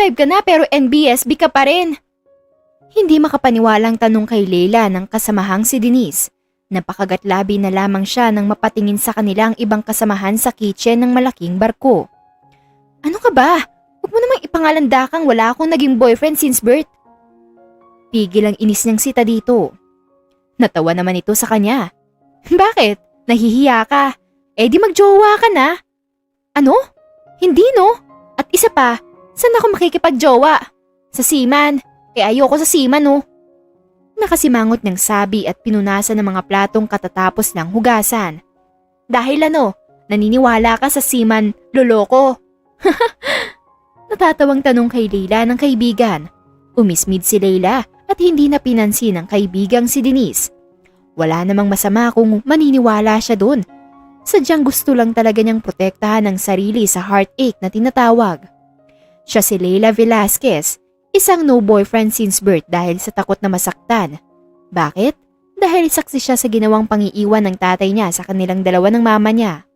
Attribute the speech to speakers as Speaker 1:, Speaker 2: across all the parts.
Speaker 1: 25 ka na pero NBSB ka pa rin. Hindi makapaniwalang tanong kay Leila ng kasamahang si Denise. Napakagatlabi na lamang siya nang mapatingin sa kanila ang ibang kasamahan sa kitchen ng malaking barko. Ano ka ba? Huwag mo namang ipangalandakang wala akong naging boyfriend since birth. Pigil ang inis niyang sita dito. Natawa naman ito sa kanya. Bakit? Nahihiya ka? Eh di magjowa ka na. Ano? Hindi no? At isa pa, saan ako makikipagjowa? Sa seaman. Eh ayoko sa seaman no. Nakasimangot niyang sabi at pinunasan ng mga platong katatapos ng hugasan. Dahil ano, naniniwala ka sa seaman, loloko. Natatawang tanong kay Leila ng kaibigan. Umismid si Leila at hindi na pinansin ng kaibigang si Denise. Wala namang masama kung maniniwala siya doon. Sadyang gusto lang talaga niyang protektahan ang sarili sa heartache na tinatawag. Siya si Leila Velasquez, isang no boyfriend since birth dahil sa takot na masaktan. Bakit? Dahil saksi siya sa ginawang pangiiwan ng tatay niya sa kanilang dalawa ng mama niya.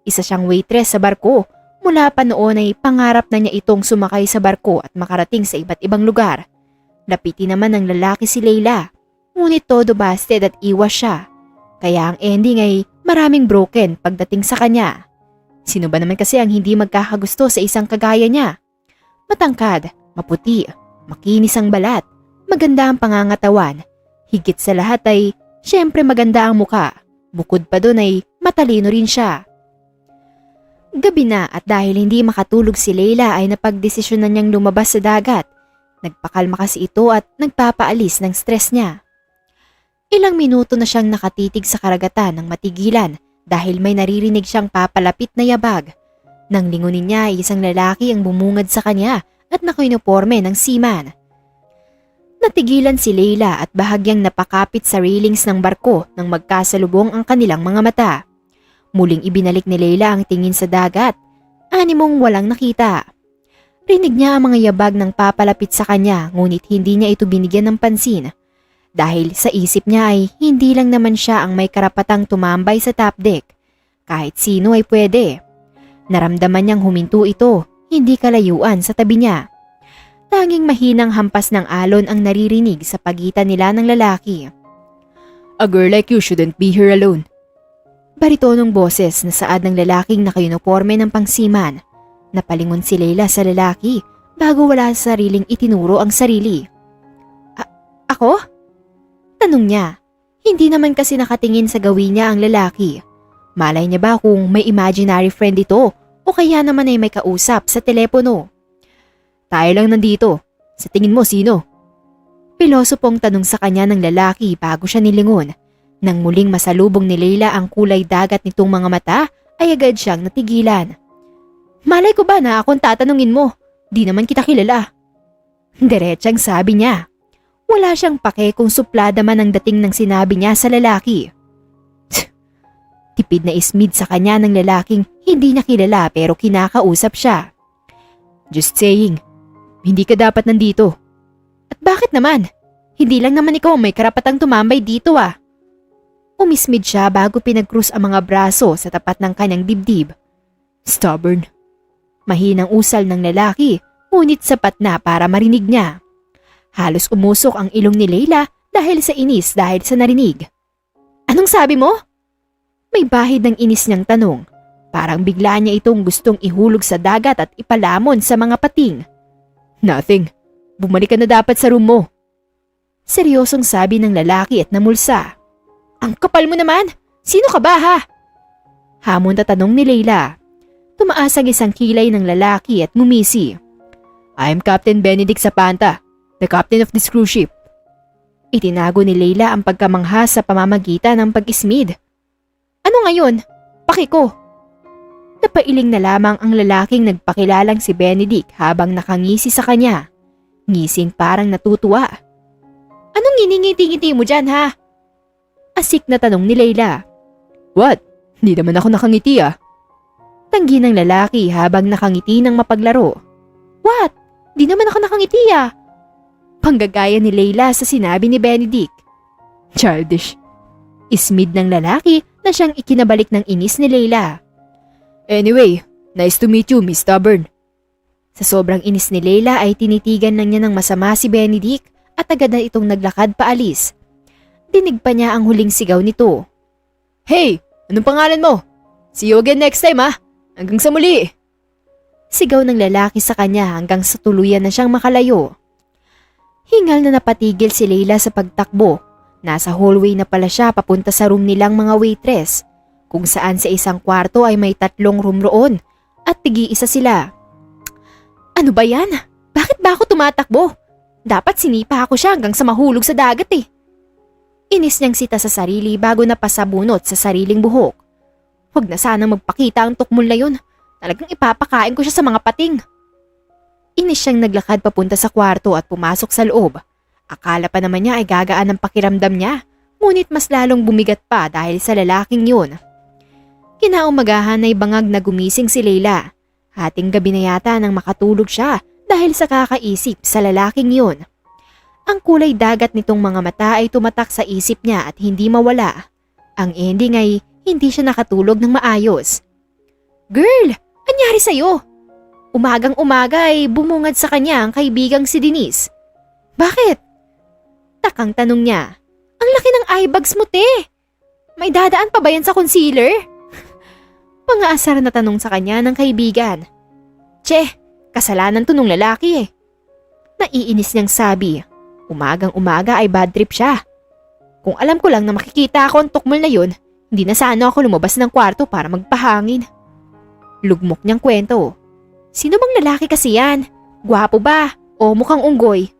Speaker 1: Isa siyang waitress sa barko. Mula pa noon ay pangarap na niya itong sumakay sa barko at makarating sa iba't ibang lugar. Lapitin naman ng lalaki si Leila. Ngunit todo busted at iwas siya. Kaya ang ending ay maraming broken pagdating sa kanya. Sino ba naman kasi ang hindi magkakagusto sa isang kagaya niya? Matangkad, maputi, makinis ang balat, maganda ang pangangatawan. Higit sa lahat ay syempre maganda ang muka. Bukod pa doon ay matalino rin siya. Gabi na at dahil hindi makatulog si Leila ay napagdesisyonan niyang lumabas sa dagat. Nagpakalma kasi ito at nagpapaalis ng stress niya. Ilang minuto na siyang nakatitig sa karagatan ng matigilan dahil may naririnig siyang papalapit na yabag. Nang lingunin niya ay isang lalaki ang bumungad sa kanya at nakauniforme ng seaman. Natigilan si Leila at bahagyang napakapit sa railings ng barko nang magkasalubong ang kanilang mga mata. Muling ibinalik ni Leila ang tingin sa dagat. Animong walang nakita. Rinig niya ang mga yabag ng papalapit sa kanya ngunit hindi niya ito binigyan ng pansin. Dahil sa isip niya ay hindi lang naman siya ang may karapatang tumambay sa top deck. Kahit sino ay pwede. Naramdaman niyang huminto ito, hindi kalayuan sa tabi niya. Tanging mahinang hampas ng alon ang naririnig sa pagitan nila ng lalaki. A girl like you shouldn't be here alone. Baritonong boses na saad ng lalaking nakayuniforme ng pangsiman. Napalingon si Leila sa lalaki bago wala sa sariling itinuro ang sarili. Ako? Tanong niya. Hindi naman kasi nakatingin sa gawin niya ang lalaki. Malay niya ba kung may imaginary friend ito o kaya naman ay may kausap sa telepono? Tayo lang nandito. Sa tingin mo sino? Piloso pong tanong sa kanya ng lalaki bago siya nilingon. Nang muling masalubong ni Leila ang kulay dagat nitong mga mata ay agad siyang natigilan. Malay ko ba na akong tatanungin mo? Di naman kita kilala. Diretsang sabi niya. Wala siyang pake kung suplada man ang dating ng sinabi niya sa lalaki. Tipid na ismid sa kanya ng lalaking hindi niya kilala pero kinakausap siya. Just saying, hindi ka dapat nandito. At bakit naman? Hindi lang naman ikaw may karapatang tumambay dito ah. Umismid siya bago pinagkrus ang mga braso sa tapat ng kanyang dibdib. Stubborn. Mahinang usal ng lalaki, ngunit sapat na para marinig niya. Halos umusok ang ilong ni Leila dahil sa inis dahil sa narinig. Anong sabi mo? May bahid ng inis niyang tanong. Parang bigla niya itong gustong ihulog sa dagat at ipalamon sa mga pating. Nothing. Bumalik ka na dapat sa room mo. Seryosong sabi ng lalaki at namulsa. Ang kapal mo naman! Sino ka ba ha? Hamon na tanong ni Leila. Tumaas ang isang kilay ng lalaki at ngumisi. I am Captain Benedict Zapanta, the captain of this cruise ship. Itinago ni Leila ang pagkamangha sa pamamagitan ng pag-ismid. Ano ngayon? Pakiko. Napailing na lamang ang lalaking nagpakilalang si Benedict habang nakangisi sa kanya. Ngising parang natutuwa. Anong nginingiti-ngiti mo dyan ha? Asik na tanong ni Leila. What? Hindi naman ako nakangiti ah. Tanggi ng lalaki habang nakangiti ng mapaglaro. What? Di naman ako nakangiti ah. Panggagaya ni Leila sa sinabi ni Benedict. Childish. Ismid ng lalaki na siyang ikinabalik ng inis ni Leila. Anyway, nice to meet you, Miss Stubborn. Sa sobrang inis ni Leila ay tinitigan lang niya ng masama si Benedict at agad na itong naglakad paalis. Dinig pa niya ang huling sigaw nito. "Hey! Anong pangalan mo? See you again next time, ha? Hanggang sa muli!" Sigaw ng lalaki sa kanya hanggang sa tuluyan na siyang makalayo. Hingal na napatigil si Leila sa pagtakbo. Nasa hallway na pala siya papunta sa room nilang mga waitress, kung saan sa isang kwarto ay may 3 room roon at tigi-isa sila. Ano ba yan? Bakit ba ako tumatakbo? Dapat sinipa ako siya hanggang sa mahulog sa dagat eh. Inis niyang sita sa sarili bago napasabunot sa sariling buhok. Huwag na sanang magpakita ang tukmol na yun. Talagang ipapakain ko siya sa mga pating. Inis siyang naglakad papunta sa kwarto at pumasok sa loob. Akala pa naman niya ay gagaan ang pakiramdam niya, ngunit mas lalong bumigat pa dahil sa lalaking yun. Kinaumagahan ay bangag na gumising si Leila. Hating gabi na yata nang makatulog siya dahil sa kakaisip sa lalaking yun. Ang kulay dagat nitong mga mata ay tumatak sa isip niya at hindi mawala. Ang ending ay hindi siya nakatulog ng maayos. "Girl, anyari sa'yo?" Umagang umaga ay bumungad sa kanya ang kaibigang si Denise. "Bakit?" Takang tanong niya. "Ang laki ng eye bags mo, te. May dadaan pa ba yan sa concealer?" Mga-asar na tanong sa kanya ng kaibigan. "Che, kasalanan to nung lalaki eh." Naiinis niyang sabi. Umagang umaga ay bad trip siya. Kung alam ko lang na makikita ako ang tukmol na yun, hindi na sana ako lumabas ng kwarto para magpahangin. Lugmok niyang kwento. "Sino bang lalaki kasi yan? Gwapo ba? O mukhang unggoy?"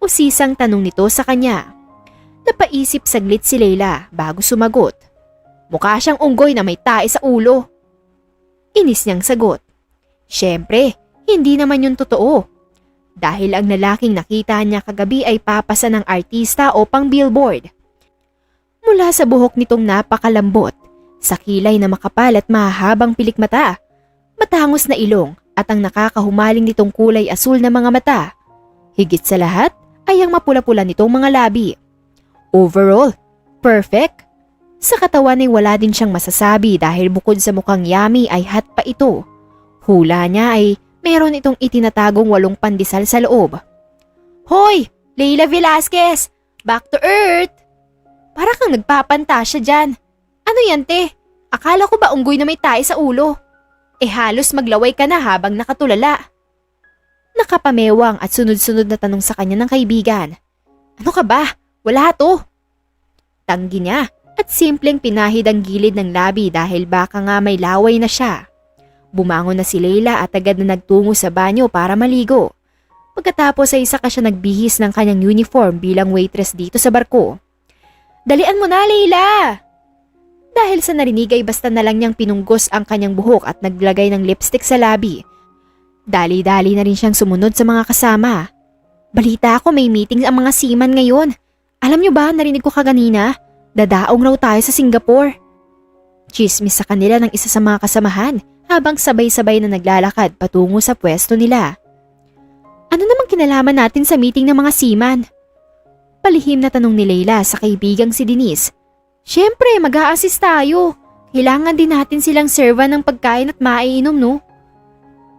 Speaker 1: Usisang tanong nito sa kanya. Napaisip saglit si Leila bago sumagot. "Mukha siyang unggoy na may tae sa ulo." Inis niyang sagot. Siyempre, hindi naman yun totoo. Dahil ang lalaking nakita niya kagabi ay papasa ng artista o pang billboard. Mula sa buhok nitong napakalambot, sa kilay na makapal at mahahabang pilikmata, matangos na ilong at ang nakakahumaling nitong kulay asul na mga mata. Higit sa lahat ay ang mapula-pula nitong mga labi. Overall, perfect. Sa katawan ay wala din siyang masasabi dahil bukod sa mukhang yummy ay hot pa ito. Hula niya ay meron itong itinatagong 8 pandesal sa loob. "Hoy! Leila Velasquez! Back to earth!" Para kang nagpapantasya dyan. "Ano yan, te? Akala ko ba unggoy na may tae sa ulo? Eh halos maglaway ka na habang nakatulala." Nakapamewang at sunod-sunod na tanong sa kanya ng kaibigan. "Ano ka ba? Wala to." Tanggi niya at simpleng pinahid ang gilid ng labi dahil baka nga may laway na siya. Bumangon na si Leila at agad na nagtungo sa banyo para maligo. Pagkatapos ay saka siya nagbihis ng kanyang uniform bilang waitress dito sa barko. "Dalian mo na, Leila!" Dahil sa narinig ay basta na lang niyang pinunggos ang kanyang buhok at naglagay ng lipstick sa labi. Dali-dali na rin siyang sumunod sa mga kasama. "Balita ko may meeting ang mga seaman ngayon. Alam niyo ba, narinig ko kaganina, dadaong raw tayo sa Singapore." Chismis sa kanila ng isa sa mga kasamahan habang sabay-sabay na naglalakad patungo sa pwesto nila. "Ano namang kinalaman natin sa meeting ng mga seaman?" Palihim na tanong ni Leila sa kaibigang si Denise. "Siyempre, mag-a-assist tayo. Kailangan din natin silang serva ng pagkain at maiinom, no?"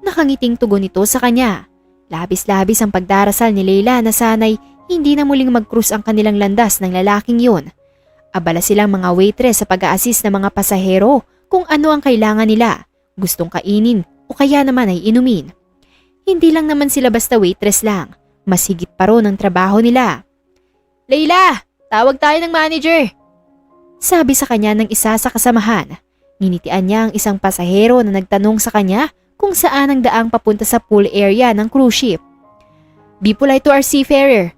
Speaker 1: Nakangiting tugon nito sa kanya. Labis-labis ang pagdarasal ni Leila na sanay hindi na muling mag-cruise ang kanilang landas ng lalaking yun. Abala silang mga waitress sa pag-a-assist ng mga pasahero kung ano ang kailangan nila, gustong kainin o kaya naman ay inumin. Hindi lang naman sila basta waitress lang, mas higit pa ron ang trabaho nila. "Leila, tawag tayo ng manager," sabi sa kanya ng isa sa kasamahan. Nginitian niya ang isang pasahero na nagtanong sa kanya kung saan ang daang papunta sa pool area ng cruise ship. "Be polite to our seafarer,"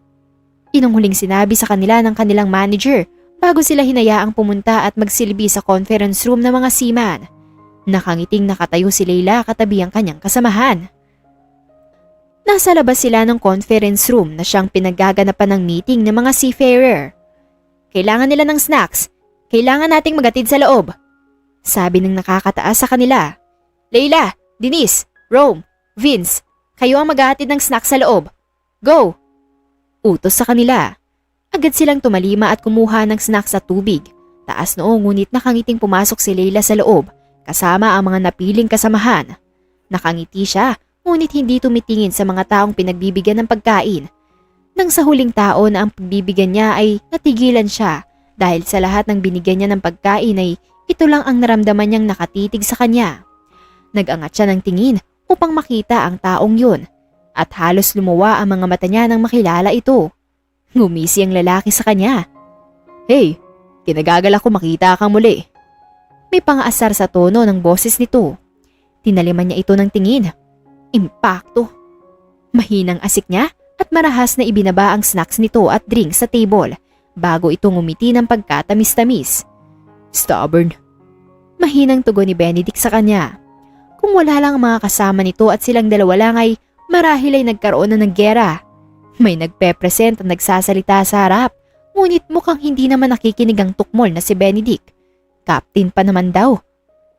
Speaker 1: inunghuling sinabi sa kanila ng kanilang manager bago sila hinayaang pumunta at magsilbi sa conference room ng mga seaman. Nakangiting nakatayo si Leila katabi ang kanyang kasamahan. Nasa labas sila ng conference room na siyang pinaggaganapan ng meeting ng mga seafarer. "Kailangan nila ng snacks. Kailangan nating magatid sa loob," sabi ng nakakataas sa kanila. "Leila, Denise, Rome, Vince, kayo ang maghahatid ng snacks sa loob. Go!" Utos sa kanila. Agad silang tumalima at kumuha ng snacks at tubig. Taas noo ngunit nakangiting pumasok si Leila sa loob kasama ang mga napiling kasamahan. Nakangiti siya ngunit hindi tumitingin sa mga taong pinagbibigyan ng pagkain. Nang sa huling tao na ang pagbibigyan niya ay natigilan siya dahil sa lahat ng binigyan niya ng pagkain ay ito lang ang naramdaman niyang nakatitig sa kanya. Nag-angat siya ng tingin upang makita ang taong yun at halos lumuwa ang mga mata niya nang makilala ito. Ngumisi ang lalaki sa kanya. "Hey, kinagagalak ko makita kang muli." May pangaasar sa tono ng boses nito. Tinaliman niya ito ng tingin. Impakto. Mahinang asik niya at marahas na ibinaba ang snacks nito at drinks sa table bago ito ngumiti ng pagkatamis-tamis. "Stubborn." Mahinang tugon ni Benedict sa kanya. Kung wala lang ang mga kasama nito at silang dalawa lang ay marahil ay nagkaroon na ng giyera. May nagpe-present at nagsasalita sa harap, ngunit mukhang hindi naman nakikinig ang tukmol na si Benedict. Captain pa naman daw.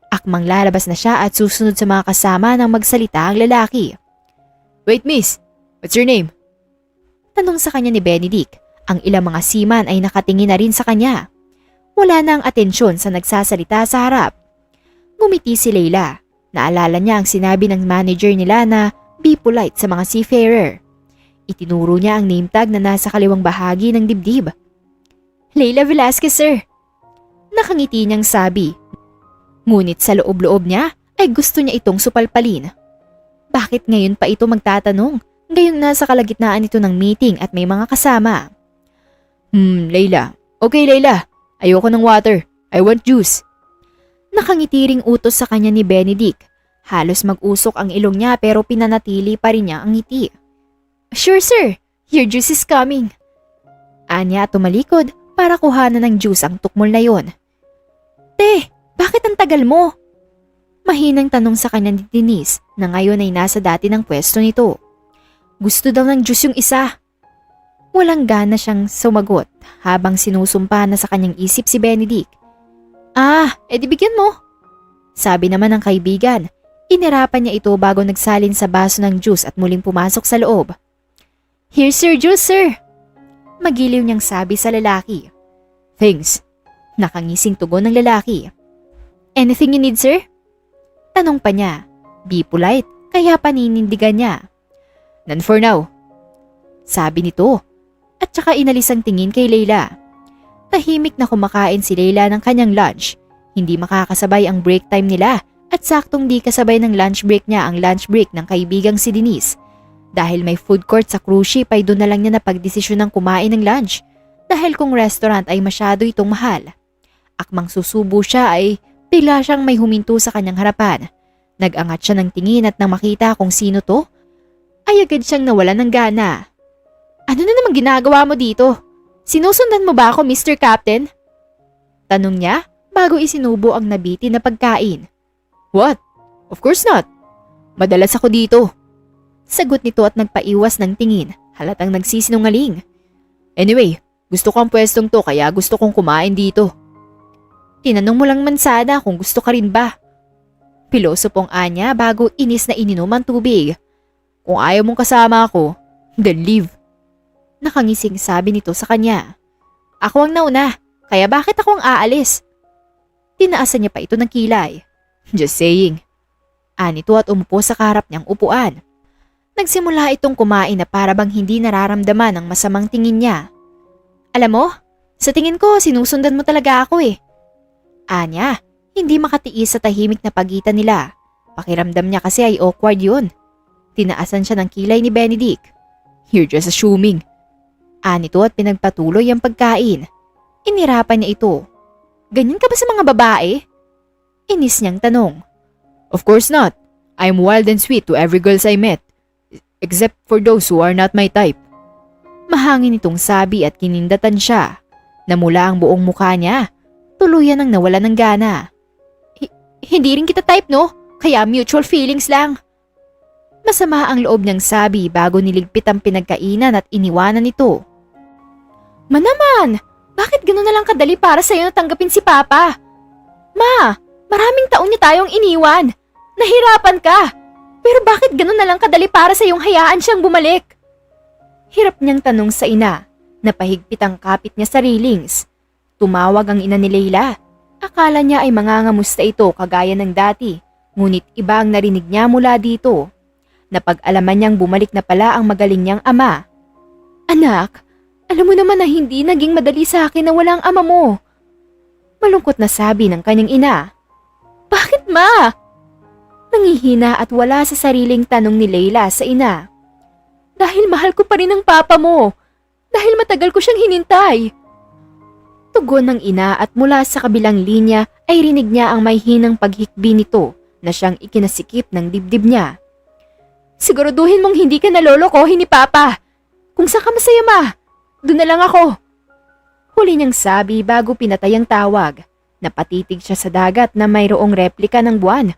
Speaker 1: Akmang lalabas na siya at susunod sa mga kasama nang magsalita ang lalaki. "Wait miss, what's your name?" Tanong sa kanya ni Benedict. Ang ilang mga seaman ay nakatingin na rin sa kanya. Wala na ang atensyon sa nagsasalita sa harap. Ngumiti si Leila. Naalala niya ang sinabi ng manager nila na be polite sa mga seafarer. Itinuro niya ang name tag na nasa kaliwang bahagi ng dibdib. "Leila Velasquez, sir." Nakangiti niyang sabi. Ngunit sa loob-loob niya ay gusto niya itong supalpalin. Bakit ngayon pa ito magtatanong? Gayong nasa kalagitnaan ito ng meeting at may mga kasama. Leila. Okay, Leila. Ayoko ng water. I want juice." Nakangiti ring utos sa kanya ni Benedict. Halos mag-usok ang ilong niya pero pinanatili pa rin niya ang ngiti. "Sure sir, your juice is coming." Anya at tumalikod para kuhanan ng juice ang tukmol na yon. "Te, bakit ang tagal mo?" Mahinang tanong sa kanya ni Denise na ngayon ay nasa dati ng pwesto nito. Gusto daw ng juice yung isa. Walang gana siyang sumagot habang sinusumpa na sa kanyang isip si Benedict. Edi bigyan mo." Sabi naman ng kaibigan. Inirapan niya ito bago nagsalin sa baso ng juice at muling pumasok sa loob. "Here's your juice, sir." Magiliw niyang sabi sa lalaki. "Thanks." Nakangising tugon ng lalaki. "Anything you need, sir?" Tanong pa niya. Be polite, kaya paninindigan niya. "None for now." Sabi nito. At saka inalis ang tingin kay Leila. Tahimik na kumakain si Leila ng kanyang lunch. Hindi makakasabay ang break time nila at saktong di kasabay ng lunch break niya ang lunch break ng kaibigang si Denise. Dahil may food court sa cruise ship ay doon na lang niya napagdesisyon ng kumain ng lunch dahil kung restaurant ay masyado itong mahal. Akmang susubo siya ay bigla siyang may huminto sa kanyang harapan. Nag-angat siya ng tingin at nang makita kung sino to, ay agad siyang nawalan ng gana. "Ano na naman ginagawa mo dito? Sinusundan mo ba ako, Mr. Captain?" Tanong niya bago isinubo ang nabitin na pagkain. "What? Of course not. Madalas ako dito." Sagot nito at nagpaiwas ng tingin, halatang nagsisinungaling. "Anyway, gusto ko ang pwestong to kaya gusto kong kumain dito." "Tinanong mo lang man sana kung gusto ka rin ba." Pilosopong anya bago inis na ininom ang tubig. "Kung ayaw mong kasama ako, then leave." Nakangising sabi nito sa kanya. "Ako ang nauna, kaya bakit ako ang aalis?" Tinaasan niya pa ito ng kilay. "Just saying." Anito at umupo sa kaharap niyang upuan. Nagsimula itong kumain na para bang hindi nararamdaman ang masamang tingin niya. "Alam mo, sa tingin ko sinusundan mo talaga ako eh." Anya, hindi makatiis sa tahimik na pagitan nila. Pakiramdam niya kasi ay awkward yun. Tinaasan siya ng kilay ni Benedict. "You're just assuming." Anito at pinagpatuloy ang pagkain. Inirapan niya ito. "Ganyan ka ba sa mga babae?" Inis niyang tanong. "Of course not. I'm wild and sweet to every girls I met. Except for those who are not my type." Mahangin itong sabi at kinindatan siya. Namula ang buong mukha niya. Tuluyan ang nawala ng gana. Hindi rin kita type no? Kaya mutual feelings lang." Masama ang loob niyang sabi bago niligpit ang pinagkainan at iniwanan ito. "Manaman, bakit gano'n na lang kadali para sa'yo na tanggapin si Papa? Ma, maraming taon niya tayong iniwan. Nahirapan ka. Pero bakit gano'n na lang kadali para sa'yong hayaan siyang bumalik?" Hirap niyang tanong sa ina. Napahigpit ang kapit niya sa railings. Tumawag ang ina ni Leila. Akala niya ay mangangamusta ito kagaya ng dati. Ngunit iba ang narinig niya mula dito. napag-alaman niyang bumalik na pala ang magaling niyang ama. Anak, alam mo naman na hindi naging madali sa akin na walang ama mo. Malungkot na sabi ng kanyang ina. Bakit ma? Nangihina at wala sa sariling tanong ni Leila sa ina. Dahil mahal ko pa rin ang papa mo. Dahil matagal ko siyang hinintay. Tugon ng ina at mula sa kabilang linya ay rinig niya ang may hinang paghikbi nito na siyang ikinasikip ng dibdib niya. Siguraduhin mong hindi ka nalolokohin ni papa. Kung saan ka masaya ma, doon na lang ako. Huli niyang sabi bago pinatay ang tawag. Napatitig siya sa dagat na mayroong replika ng buwan.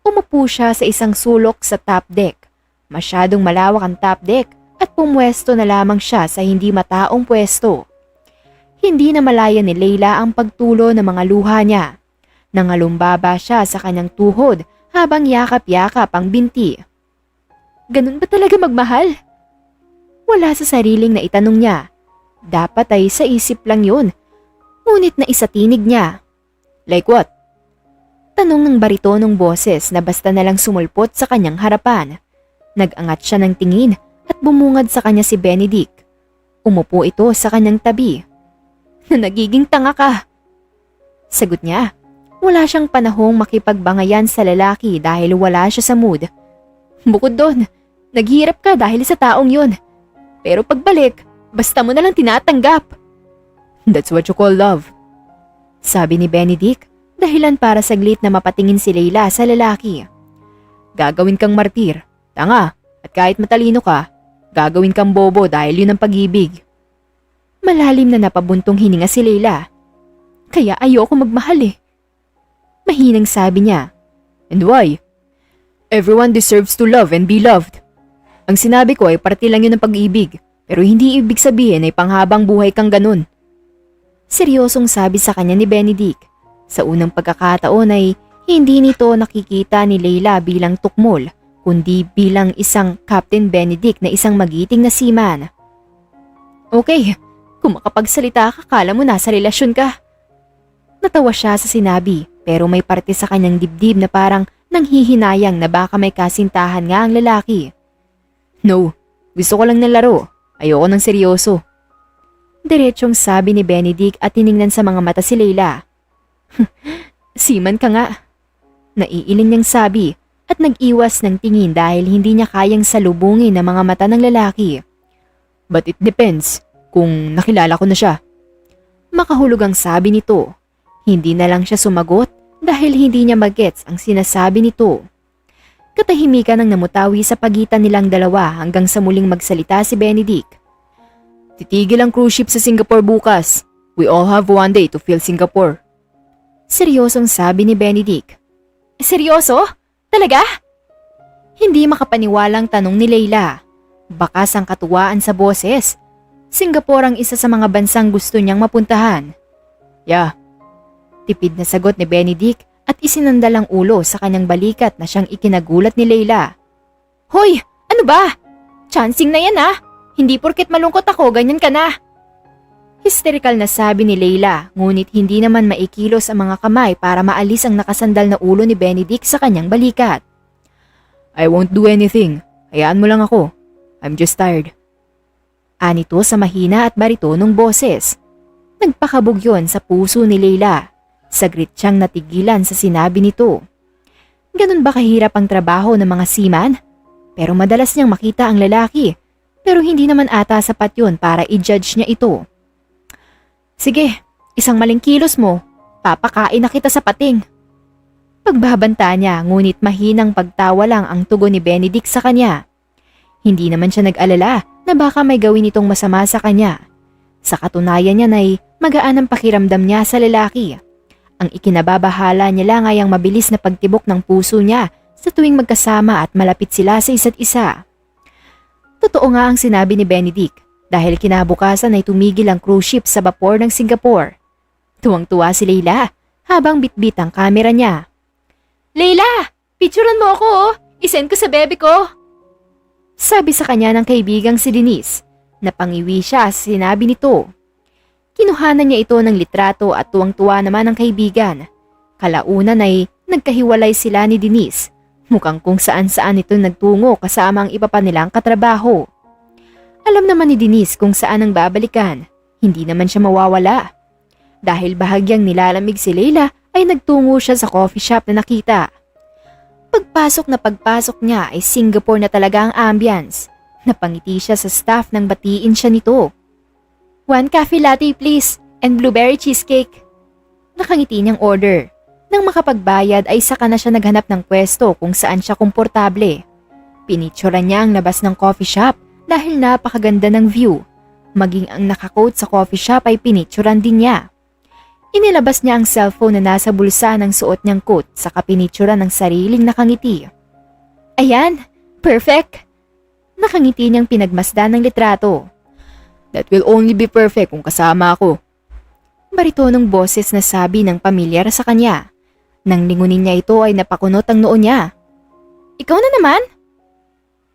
Speaker 1: Umupo siya sa isang sulok sa top deck. Masyadong malawak ang top deck at pumwesto na lamang siya sa hindi mataong pwesto. Hindi na malaya ni Leila ang pagtulo ng mga luha niya. Nangalumbaba siya sa kanyang tuhod habang yakap-yakap ang binti. Ganun ba talaga magmahal? Wala sa sariling na itanong niya. Dapat ay sa isip lang yun. Ngunit na isatinig niya. Like what? Tanong ng baritonong boses na basta nalang sumulpot sa kanyang harapan. Nag-angat siya ng tingin at bumungad sa kanya si Benedict. Umupo ito sa kanyang tabi. Na nagiging tanga ka. Sagot niya. Wala siyang panahong makipagbangayan sa lalaki dahil wala siya sa mood. Bukod doon, naghihirap ka dahil sa taong yun. Pero pagbalik, basta mo nalang tinatanggap. That's what you call love. Sabi ni Benedict, dahilan para saglit na mapatingin si Leila sa lalaki. Gagawin kang martir, tanga, at kahit matalino ka, gagawin kang bobo dahil yun ang pag-ibig. Malalim na napabuntong hininga si Leila. Kaya ayoko magmahal eh. Mahinang sabi niya. And why? Everyone deserves to love and be loved. Ang sinabi ko ay parte lang yun ng pag-ibig, pero hindi ibig sabihin ay panghabang buhay kang ganun. Seryosong sabi sa kanya ni Benedict. Sa unang pagkakataon ay hindi nito nakikita ni Leila bilang tukmol, kundi bilang isang Captain Benedict na isang magiting na seaman. Okay, kung makapagsalita ka, kala mo nasa relasyon ka. Natawa siya sa sinabi pero may parte sa kanyang dibdib na parang nanghihinayang na baka may kasintahan nga ang lalaki. No, gusto ko lang ng laro. Ayoko ng seryoso. Diretsong sabi ni Benedict at tiningnan sa mga mata si Leila. Seaman ka nga. Naiiling niyang sabi at nag-iwas ng tingin dahil hindi niya kayang salubungin ang mga mata ng lalaki. But it depends kung nakilala ko na siya. Makahulog ang sabi nito. Hindi na lang siya sumagot dahil hindi niya magets ang sinasabi nito. Katahimikan ang namutawi sa pagitan nilang dalawa hanggang sa muling magsalita si Benedict. Titigil ang cruise ship sa Singapore bukas. We all have one day to feel Singapore. Seryosong sabi ni Benedict. Seryoso? Talaga? Hindi makapaniwalang tanong ni Leila. Bakas ang katuwaan sa boses. Singapore ang isa sa mga bansang gusto niyang mapuntahan. Yeah. Tipid na sagot ni Benedict at isinandal ang ulo sa kanyang balikat na siyang ikinagulat ni Leila. Hoy! Ano ba? Chancing na yan ah! Hindi porket malungkot ako, ganyan ka na. Hysterical na sabi ni Leila, ngunit hindi naman maikilos ang mga kamay para maalis ang nakasandal na ulo ni Benedict sa kanyang balikat. I won't do anything. Hayaan mo lang ako. I'm just tired. Anito sa mahina at baritonong boses. Nagpakabog yon sa puso ni Leila. Saglit siyang natigilan sa sinabi nito. Ganun ba kahirap ang trabaho ng mga seaman? Pero madalas niyang makita ang lalaki. Pero hindi naman ata sapat yun para i-judge niya ito. Sige, isang maling kilos mo, papakain na kita sa pating. Pagbabanta niya ngunit mahinang pagtawa lang ang tugon ni Benedict sa kanya. Hindi naman siya nag-alala na baka may gawin itong masama sa kanya. Sa katunayan niya ay magaan ang pakiramdam niya sa lalaki. Ang ikinababahala niya lang ay ang mabilis na pagtibok ng puso niya sa tuwing magkasama at malapit sila sa isa't isa. Totoo nga ang sinabi ni Benedict dahil kinabukasan ay tumigil ang cruise ship sa bapor ng Singapore. Tuwang-tuwa si Leila habang bitbit ang kamera niya. Leila, picturean mo ako oh. I-send ko sa bebe ko. Sabi sa kanya ng kaibigang si Denise. Napangiwi siya sa sinabi nito. Kinuhanan niya ito ng litrato at tuwang-tuwa naman ang kaibigan. Kalaunan ay nagkahiwalay sila ni Denise. Mukhang kung saan-saan ito nagtungo kasama ang iba pa nilang katrabaho. Alam naman ni Denise kung saan ang babalikan. Hindi naman siya mawawala. Dahil bahagyang nilalamig si Leila ay nagtungo siya sa coffee shop na nakita. Pagpasok niya ay Singapore na talaga ang ambience. Napangiti siya sa staff nang batiin siya nito. 1 coffee latte please and blueberry cheesecake. Nakangiti niyang order. Nang makapagbayad ay saka na siya naghanap ng pwesto kung saan siya komportable. Pinicturean niya ang labas ng coffee shop dahil napakaganda ng view. Maging ang nakakoat sa coffee shop ay pinicturean din niya. Inilabas niya ang cellphone na nasa bulsa ng suot niyang coat saka pinicturean ng sariling nakangiti. Ayan, perfect! Nakangiti niyang pinagmasdan ng litrato. That will only be perfect kung kasama ako. Baritonong boses na sabi ng pamilyar sa kanya. Nang lingunin niya ito ay napakunot ang noo niya. Ikaw na naman?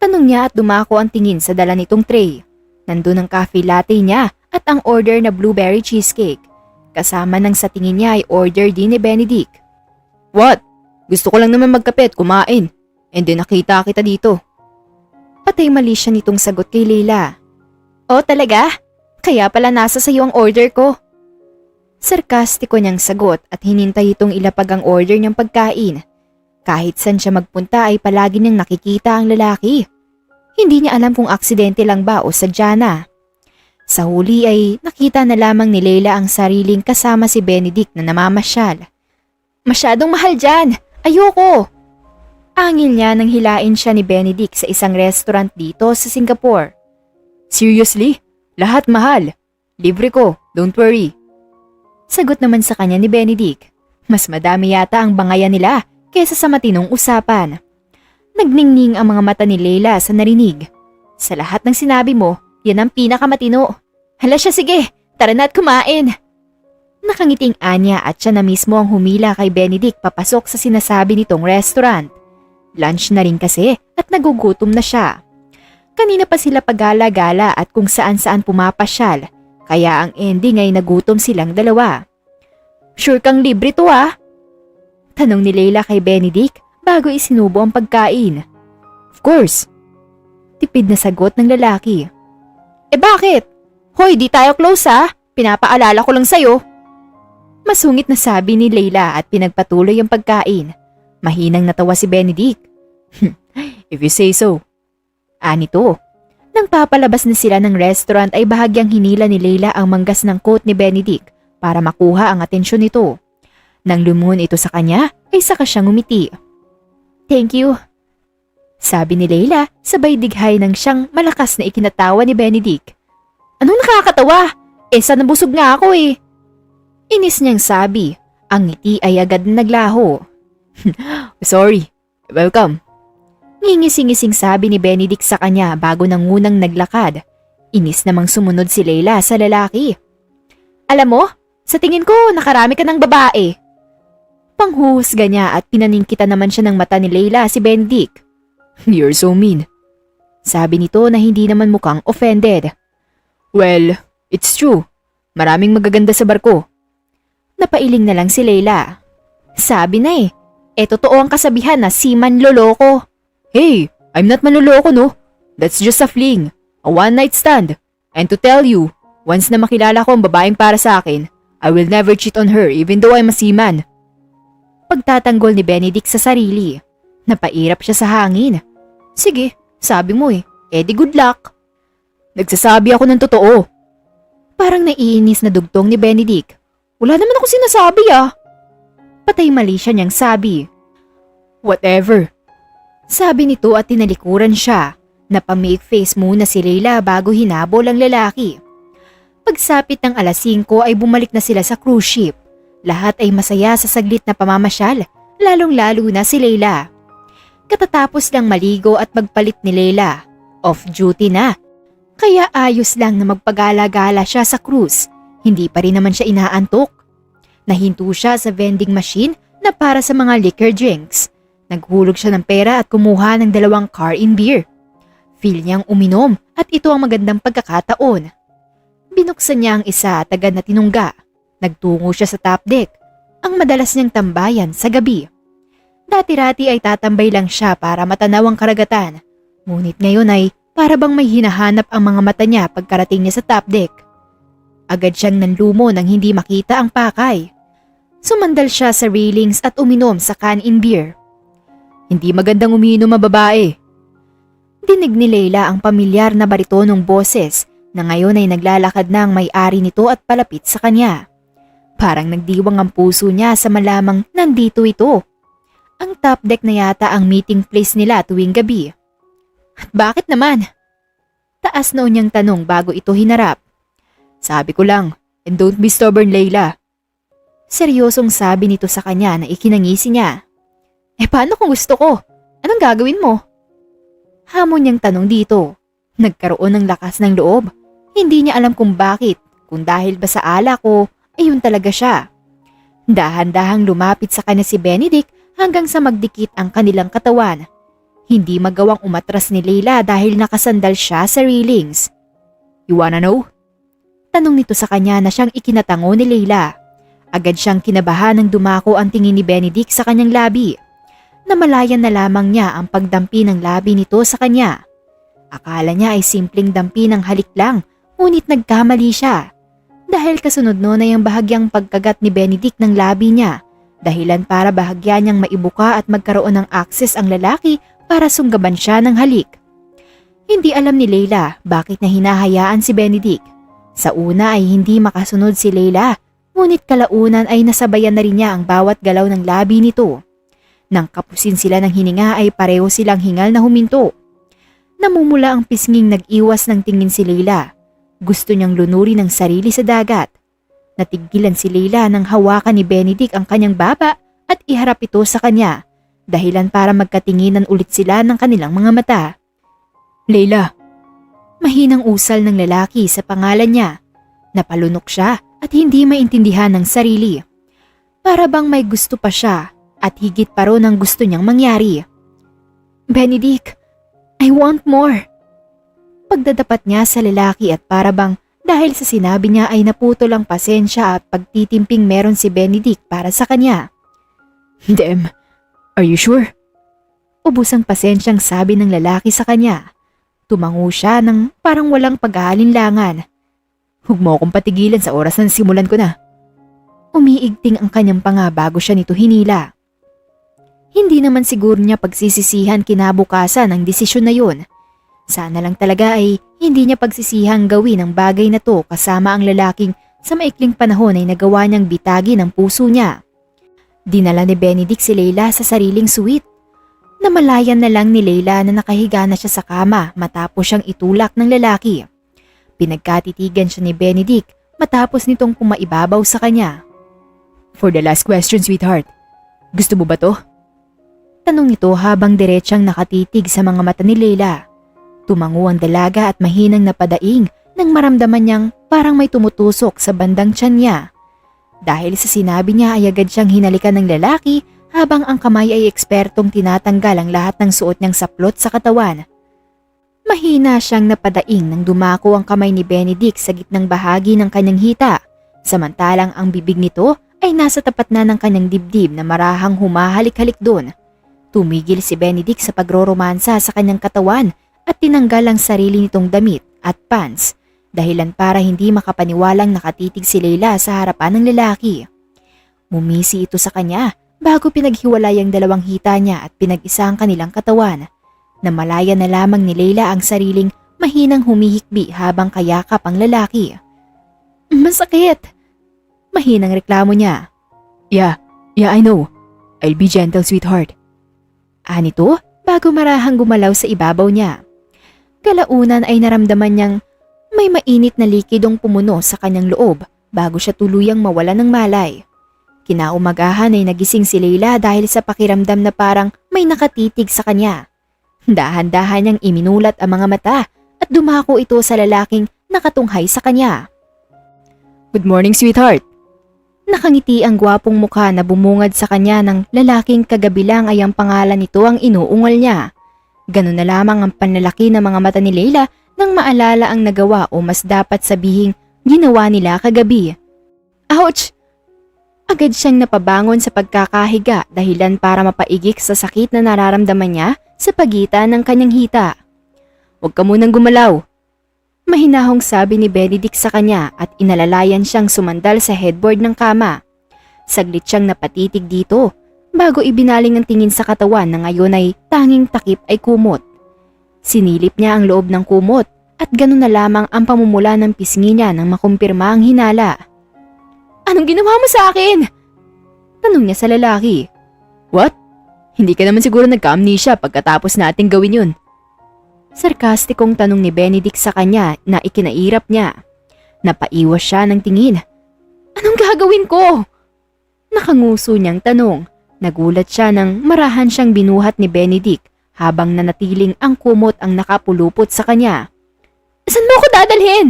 Speaker 1: Tanong niya at dumako ang tingin sa dala nitong tray. Nandun ang coffee latte niya at ang order na blueberry cheesecake. Kasama ng sa tingin niya ay order din ni Benedict. What? Gusto ko lang naman magkape at kumain. And then nakita kita dito. Patay mali siya nitong sagot kay Leila. Oh talaga? Kaya pala nasa sayo ang order ko. Sarkastiko niyang sagot at hinintay itong ilapag ang order niyang pagkain. Kahit saan siya magpunta ay palagi niyang nakikita ang lalaki. Hindi niya alam kung aksidente lang ba o sadya na. Sa huli ay nakita na lamang ni Leila ang sariling kasama si Benedict na namamasyal. Masyadong mahal dyan! Ayoko! Angil niya nang hilain siya ni Benedict sa isang restaurant dito sa Singapore. Seriously? Lahat mahal. Libre ko, don't worry. Sagot naman sa kanya ni Benedict. Mas madami yata ang bangayan nila kaysa sa matinong usapan. Nagningning ang mga mata ni Leila sa narinig. Sa lahat ng sinabi mo, yan ang pinakamatino. Hala siya sige, tara na at kumain. Nakangiting anya at siya na mismo ang humila kay Benedict papasok sa sinasabi nitong restaurant. Lunch na rin kasi at nagugutom na siya. Kanina pa sila pagala-gala at kung saan-saan pumapasyal. Kaya ang ending ay nagutom silang dalawa. Sure kang libre to ah? Tanong ni Leila kay Benedict bago isinubo ang pagkain. Of course. Tipid na sagot ng lalaki. Eh bakit? Hoy, di tayo close ah. Pinapaalala ko lang sa'yo. Masungit na sabi ni Leila at pinagpatuloy ang pagkain. Mahinang natawa si Benedict. If you say so. Anito. Nang papalabas na sila ng restaurant ay bahagyang hinila ni Leila ang manggas ng coat ni Benedict para makuha ang atensyon nito. Nang lumungon ito sa kanya ay saka siyang umiti. Thank you. Sabi ni Leila sabay dighay ng siyang malakas na ikinatawa ni Benedict. Anong nakakatawa? Sana nabusog nga ako eh. Inis niyang sabi. Ang ngiti ay agad na naglaho. Sorry. Welcome. Ngingising-ngising sabi ni Benedict sa kanya bago nangunang naglakad. Inis namang sumunod si Leila sa lalaki. Alam mo, sa tingin ko nakarami ka ng babae. Panghuhusga niya at pinaningkitan naman siya ng mata ni Leila si Benedict. You're so mean. Sabi nito na hindi naman mukhang offended. Well, it's true. Maraming magaganda sa barko. Napailing na lang si Leila. Sabi na totoo ang kasabihan na seaman loloko. Hey, I'm not manloloko no. That's just a fling. A one-night stand. And to tell you, once na makilala ko ang babaeng para sa akin, I will never cheat on her even though I'm a seaman. Pagtatanggol ni Benedict sa sarili. Napairap siya sa hangin. Sige, sabi mo di good luck. Nagsasabi ako ng totoo. Parang naiinis na dugtong ni Benedict. Wala naman ako sinasabi ah. Patay mali siya niyang sabi. Whatever. Sabi nito at tinalikuran siya. Napamake face muna si Leila bago hinabol ang lalaki. Pagsapit ng alas 5 ay bumalik na sila sa cruise ship. Lahat ay masaya sa saglit na pamamasyal, lalong-lalo na si Leila. Katatapos lang maligo at magpalit ni Leila. Off-duty na. Kaya ayos lang na magpagala-gala siya sa cruise. Hindi pa rin naman siya inaantok. Nahinto siya sa vending machine na para sa mga liquor drinks. Naghulog siya ng pera at kumuha ng 2 car-in beer. Feel niyang uminom at ito ang magandang pagkakataon. Binuksan niya ang isa at agad na tinungga. Nagtungo siya sa top deck, ang madalas niyang tambayan sa gabi. Dati-rati ay tatambay lang siya para matanaw ang karagatan. Ngunit ngayon ay para bang may hinahanap ang mga mata niya pagkarating niya sa top deck. Agad siyang nanlumo nang hindi makita ang pakay. Sumandal siya sa railings at uminom sa can-in beer. Hindi magandang umiinom ang babae. Dinig ni Leila ang pamilyar na baritonong boses na ngayon ay naglalakad na ang may-ari nito at palapit sa kanya. Parang nagdiwang ang puso niya sa malamang nandito ito. Ang top deck na yata ang meeting place nila tuwing gabi. At bakit naman? Taas noon niyang tanong bago ito hinarap. Sabi ko lang, and don't be stubborn, Leila. Seryosong sabi nito sa kanya na ikinangisi niya. Paano kung gusto ko? Anong gagawin mo? Hamon niyang tanong dito. Nagkaroon ng lakas ng loob. Hindi niya alam kung bakit, kung dahil ba sa alak o ayun talaga siya. Dahan-dahang lumapit sa kanya si Benedict hanggang sa magdikit ang kanilang katawan. Hindi magawang umatras ni Leila dahil nakasandal siya sa railings. You wanna know? Tanong nito sa kanya na siyang ikinatango ni Leila. Agad siyang kinabahan nang dumako ang tingin ni Benedict sa kanyang labi. Namalayan na lamang niya ang pagdampi ng labi nito sa kanya. Akala niya ay simpleng dampi ng halik lang, ngunit nagkamali siya. Dahil kasunod noon ay ang bahagyang pagkagat ni Benedict ng labi niya, dahilan para bahagya niyang maibuka at magkaroon ng access ang lalaki para sunggaban siya ng halik. Hindi alam ni Leila bakit na hinahayaan si Benedict. Sa una ay hindi makasunod si Leila, ngunit kalaunan ay nasabayan na rin niya ang bawat galaw ng labi nito. Nang kapusin sila ng hininga ay pareho silang hingal na huminto. Namumula ang pisnging nag-iwas ng tingin si Leila. Gusto niyang lunurin ang sarili sa dagat. Natigilan si Leila nang hawakan ni Benedict ang kanyang baba at iharap ito sa kanya, dahilan para magkatinginan ulit sila ng kanilang mga mata. Leila. Mahinang usal ng lalaki sa pangalan niya. Napalunok siya at hindi maintindihan ng sarili. Para bang may gusto pa siya at higit pa ron ang gusto niyang mangyari. Benedict, I want more. Pagdadapat niya sa lalaki at para bang dahil sa sinabi niya ay naputol ang pasensya at pagtitimping meron si Benedict para sa kanya. Damn, are you sure? Ubus ang pasensyang sabi ng lalaki sa kanya. Tumango siya ng parang walang pag-aalinlangan. Huwag mo akong patigilan sa oras na simulan ko na. Umiigting ang kanyang panga bago siya nito hinila. Hindi naman siguro niya pagsisisihan kinabukasan ang desisyon na yun. Sana lang talaga ay hindi niya pagsisihang gawin ang bagay na to kasama ang lalaking sa maikling panahon ay nagawa niyang bitagi ng puso niya. Dinala ni Benedict si Leila sa sariling suite. Namalayan na lang ni Leila na nakahiga na siya sa kama matapos siyang itulak ng lalaki. Pinagkatitigan siya ni Benedict matapos nitong pumaibabaw sa kanya. For the last question, sweetheart, gusto mo ba to? Tanong nito habang diretsyang nakatitig sa mga mata ni Leila. Tumango ang dalaga at mahinang napadaing nang maramdaman niyang parang may tumutusok sa bandang tiyan niya. Dahil sa sinabi niya ay agad siyang hinalikan ng lalaki habang ang kamay ay ekspertong tinatanggal ang lahat ng suot niyang saplot sa katawan. Mahina siyang napadaing nang dumako ang kamay ni Benedict sa gitnang bahagi ng kanyang hita, samantalang ang bibig nito ay nasa tapat na ng kanyang dibdib na marahang humahalik-halik doon. Tumigil si Benedict sa pagroromansa sa kanyang katawan at tinanggal ang sarili nitong damit at pants, dahilan para hindi makapaniwalang nakatitig si Leila sa harapan ng lalaki. Mumisi ito sa kanya bago pinaghiwalay ang dalawang hita niya at pinag-isa ang kanilang katawan. Namalaya na lamang ni Leila ang sariling mahinang humihikbi habang kayakap ang lalaki. Masakit! Mahinang reklamo niya. Yeah, I know. I'll be gentle, sweetheart. Anito bago marahang gumalaw sa ibabaw niya. Kalaunan ay naramdaman niyang may mainit na likidong pumuno sa kanyang loob bago siya tuluyang mawala ng malay. Kinaumagahan ay nagising si Leila dahil sa pakiramdam na parang may nakatitig sa kanya. Dahan-dahan niyang iminulat ang mga mata at dumako ito sa lalaking nakatunghay sa kanya. Good morning, sweetheart. Nakangiti ang gwapong mukha na bumungad sa kanya ng lalaking kagabi lang ay ang pangalan nito ang inuungal niya. Ganun na lamang ang panlalaki ng mga mata ni Leila nang maalala ang nagawa o mas dapat sabihing ginawa nila kagabi. Ouch! Agad siyang napabangon sa pagkakahiga dahilan para mapaigik sa sakit na nararamdaman niya sa pagitan ng kanyang hita. "Huwag ka munang gumalaw," mahinahong sabi ni Benedict sa kanya at inalalayan siyang sumandal sa headboard ng kama. Saglit siyang napatitig dito bago ibinaling ang tingin sa katawan na ngayon ay tanging takip ay kumot. Sinilip niya ang loob ng kumot at ganun na lamang ang pamumula ng pisngi niya nang makumpirma ang hinala. "Anong ginawa mo sa akin?" tanong niya sa lalaki. "What? Hindi ka naman siguro nagka-amnesia pagkatapos nating gawin yun?" Sarkastikong tanong ni Benedict sa kanya na ikinairap niya. Napaiwas siya ng tingin. "Anong gagawin ko?" Nakanguso niyang tanong. Nagulat siya nang marahan siyang binuhat ni Benedict habang nanatiling ang kumot ang nakapulupot sa kanya. "Saan mo ako dadalhin?"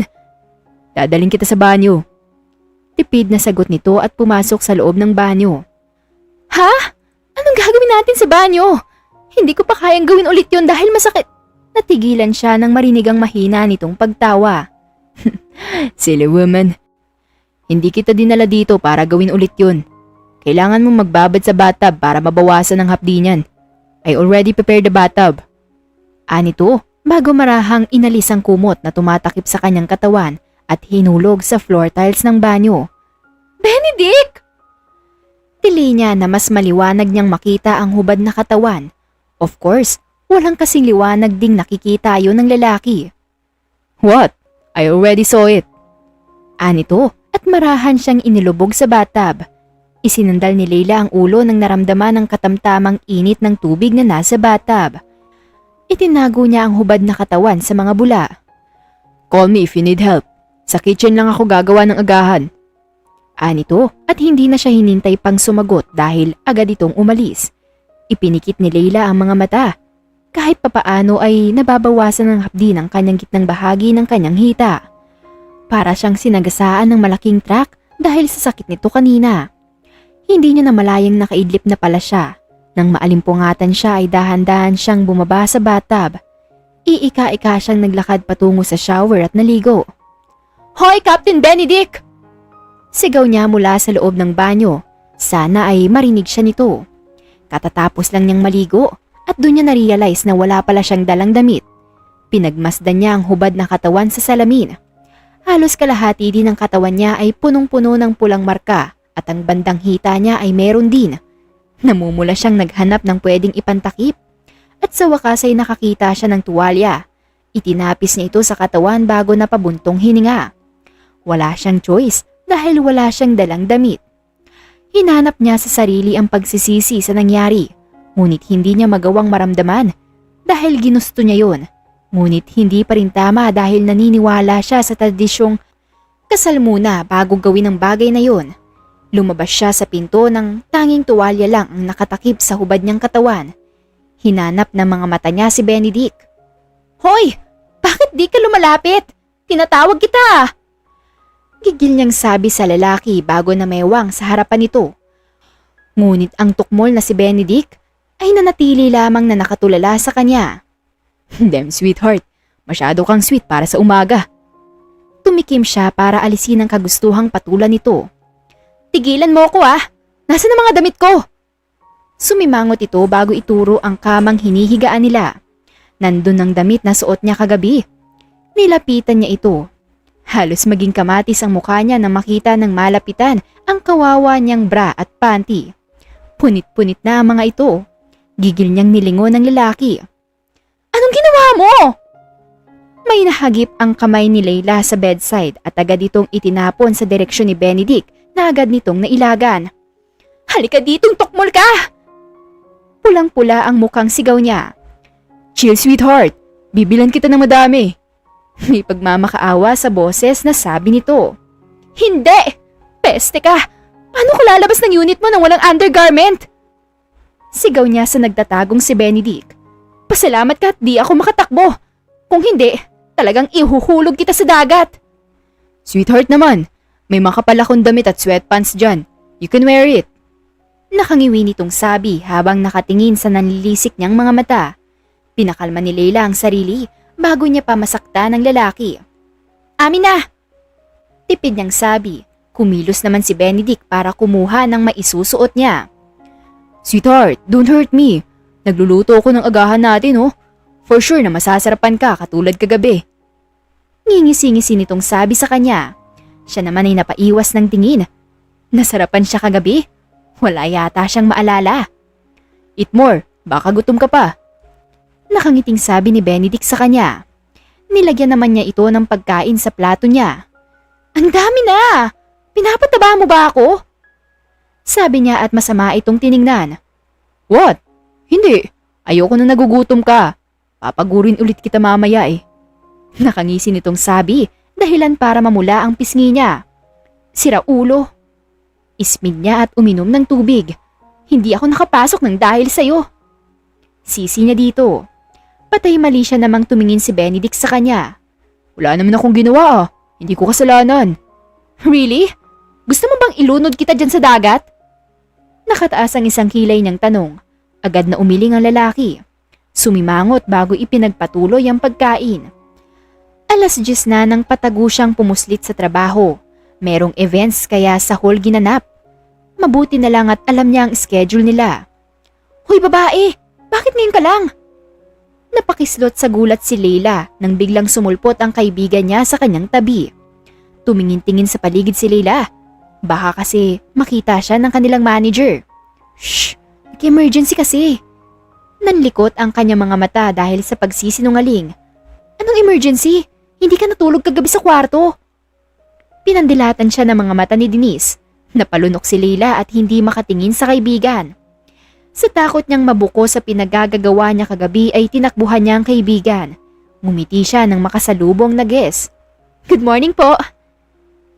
Speaker 1: "Dadalhin kita sa banyo." Tipid na sagot nito at pumasok sa loob ng banyo. "Ha? Anong gagawin natin sa banyo? Hindi ko pa kayang gawin ulit yun dahil masakit." Natigilan siya nang marinig ang mahina nitong pagtawa. "Silly woman. Hindi kita dinala dito para gawin ulit yun. Kailangan mong magbabad sa bathtub para mabawasan ang hapdi niyan. I already prepared the bathtub." Anito, bago marahang inalis ang kumot na tumatakip sa kanyang katawan at hinulog sa floor tiles ng banyo. "Benedict!" Tili niya na mas maliwanag niyang makita ang hubad na katawan. Of course, walang kasing liwanag ding nakikita yon ng lalaki. "What? I already saw it." Anito at marahan siyang inilubog sa bathtub. Isinandal ni Leila ang ulo nang naramdaman ng katamtamang init ng tubig na nasa bathtub. Itinago niya ang hubad na katawan sa mga bula. "Call me if you need help. Sa kitchen lang ako gagawa ng agahan." Anito at hindi na siya hinintay pang sumagot dahil agad itong umalis. Ipinikit ni Leila ang mga mata. Kahit papaano ay nababawasan ang hapdi ng kanyang gitnang bahagi ng kanyang hita. Para siyang sinagasaan ng malaking truck dahil sa sakit nito kanina. Hindi niya namalayang nakaidlip na pala siya. Nang maalimpungatan siya ay dahan-dahan siyang bumaba sa bathtub. Iika-ika siyang naglakad patungo sa shower at naligo. "Hoy, Captain Benedict!" Sigaw niya mula sa loob ng banyo. Sana ay marinig siya nito. Katatapos lang niyang maligo at doon niya na-realize na wala pala siyang dalang damit. Pinagmasdan niya ang hubad na katawan sa salamin. Halos kalahati din ng katawan niya ay punong-puno ng pulang marka at ang bandang hita niya ay meron din. Namumula siyang naghanap ng pwedeng ipantakip at sa wakas ay nakakita siya ng tuwalya. Itinapis niya ito sa katawan bago napabuntong hininga. Wala siyang choice dahil wala siyang dalang damit. Hinanap niya sa sarili ang pagsisisi sa nangyari, ngunit hindi niya magawang maramdaman dahil ginusto niya yon. Ngunit hindi pa rin tama dahil naniniwala siya sa tradisyong kasal muna bago gawin ang bagay na yon. Lumabas siya sa pinto ng tanging tuwalya lang ang nakatakip sa hubad niyang katawan. Hinanap ng mga mata niya si Benedict. "Hoy! Bakit di ka lumalapit? Tinatawag kita!" Gigil niyang sabi sa lalaki bago na mewang sa harapan nito. Ngunit ang tukmol na si Benedict ay nanatili lamang na nakatulala sa kanya. "Damn sweetheart, masyado kang sweet para sa umaga." Tumikim siya para alisin ang kagustuhang patulan nito. "Tigilan mo ko ah! Nasaan ang mga damit ko?" Sumimangot ito bago ituro ang kamang hinihigaan nila. Nandun ang damit na suot niya kagabi. Nilapitan niya ito. Halos maging kamatis ang mukha niya nang makita ng malapitan ang kawawa niyang bra at panty. Punit-punit na ang mga ito. Gigil niyang nilingon ng lalaki. "Anong ginawa mo?" May nahagip ang kamay ni Leila sa bedside at agad itong itinapon sa direksyon ni Benedict na agad nitong nailagan. "Halika ditong tukmol ka!" Pulang-pula ang mukhang sigaw niya. "Chill sweetheart, bibilan kita ng madami." May pagmamakaawa sa boses na sabi nito. "Hindi! Peste ka! Paano ko lalabas ng unit mo nang walang undergarment?" Sigaw niya sa nagtatagong si Benedict. "Pasalamat ka at di ako makatakbo. Kung hindi, talagang ihuhulog kita sa dagat." "Sweetheart naman, may makapal akong damit at sweatpants dyan. You can wear it." Nakangiwi nitong sabi habang nakatingin sa nanlilisik niyang mga mata. Pinakalma ni Leila ang sarili bago niya pa masakta ng lalaki. "Amin na!" Tipid niyang sabi. Kumilos naman si Benedict para kumuha ng maisusuot niya. Sweetheart, don't hurt me. Nagluluto ako ng agahan natin oh. For sure na masasarapan ka katulad kagabi. Ngingisi-ngisi nitong sabi sa kanya. Siya naman ay napaiwas ng tingin. Nasarapan siya kagabi? Wala yata siyang maalala. Eat more, baka gutom ka pa. Nakangiting sabi ni Benedict sa kanya. Nilagyan naman niya ito ng pagkain sa plato niya. Ang dami na! Pinapataba mo ba ako? Sabi niya at masama itong tiningnan. What? Hindi. Ayoko na nagugutom ka. Papagurin ulit kita mamaya eh. Nakangisi nitong sabi, dahilan para mamula ang pisngi niya. Sira ulo. Ismid niya at uminom ng tubig. Hindi ako nakapasok ng dahil sa'yo. Sisi niya dito. Patay mali siya namang tumingin si Benedict sa kanya. Wala naman akong ginawa ah. Hindi ko kasalanan. Really? Gusto mo bang ilunod kita dyan sa dagat? Nakataas ang isang kilay niyang tanong. Agad na umiling ang lalaki. Sumimangot bago ipinagpatuloy ang pagkain. 10:00 na nang patago siyang pumuslit sa trabaho. Merong events kaya sa hall ginanap. Mabuti na lang at alam niya ang schedule nila. Hoy babae, bakit ngayon ka lang? Napakislot sa gulat si Leila nang biglang sumulpot ang kaibigan niya sa kanyang tabi. Tumingin-tingin sa paligid si Leila. Baka kasi makita siya ng kanilang manager. Shh! Nag-emergency kasi. Nanlikot ang kanyang mga mata dahil sa pagsisinungaling. Anong emergency? Hindi ka natulog kagabi sa kwarto. Pinandilatan siya ng mga mata ni Denise. Napalunok si Leila at hindi makatingin sa kaibigan. Sa takot niyang mabuko sa pinagagagawa niya kagabi ay tinakbuhan niya ang kaibigan. Ngumiti siya ng makasalubong na guest. Good morning po!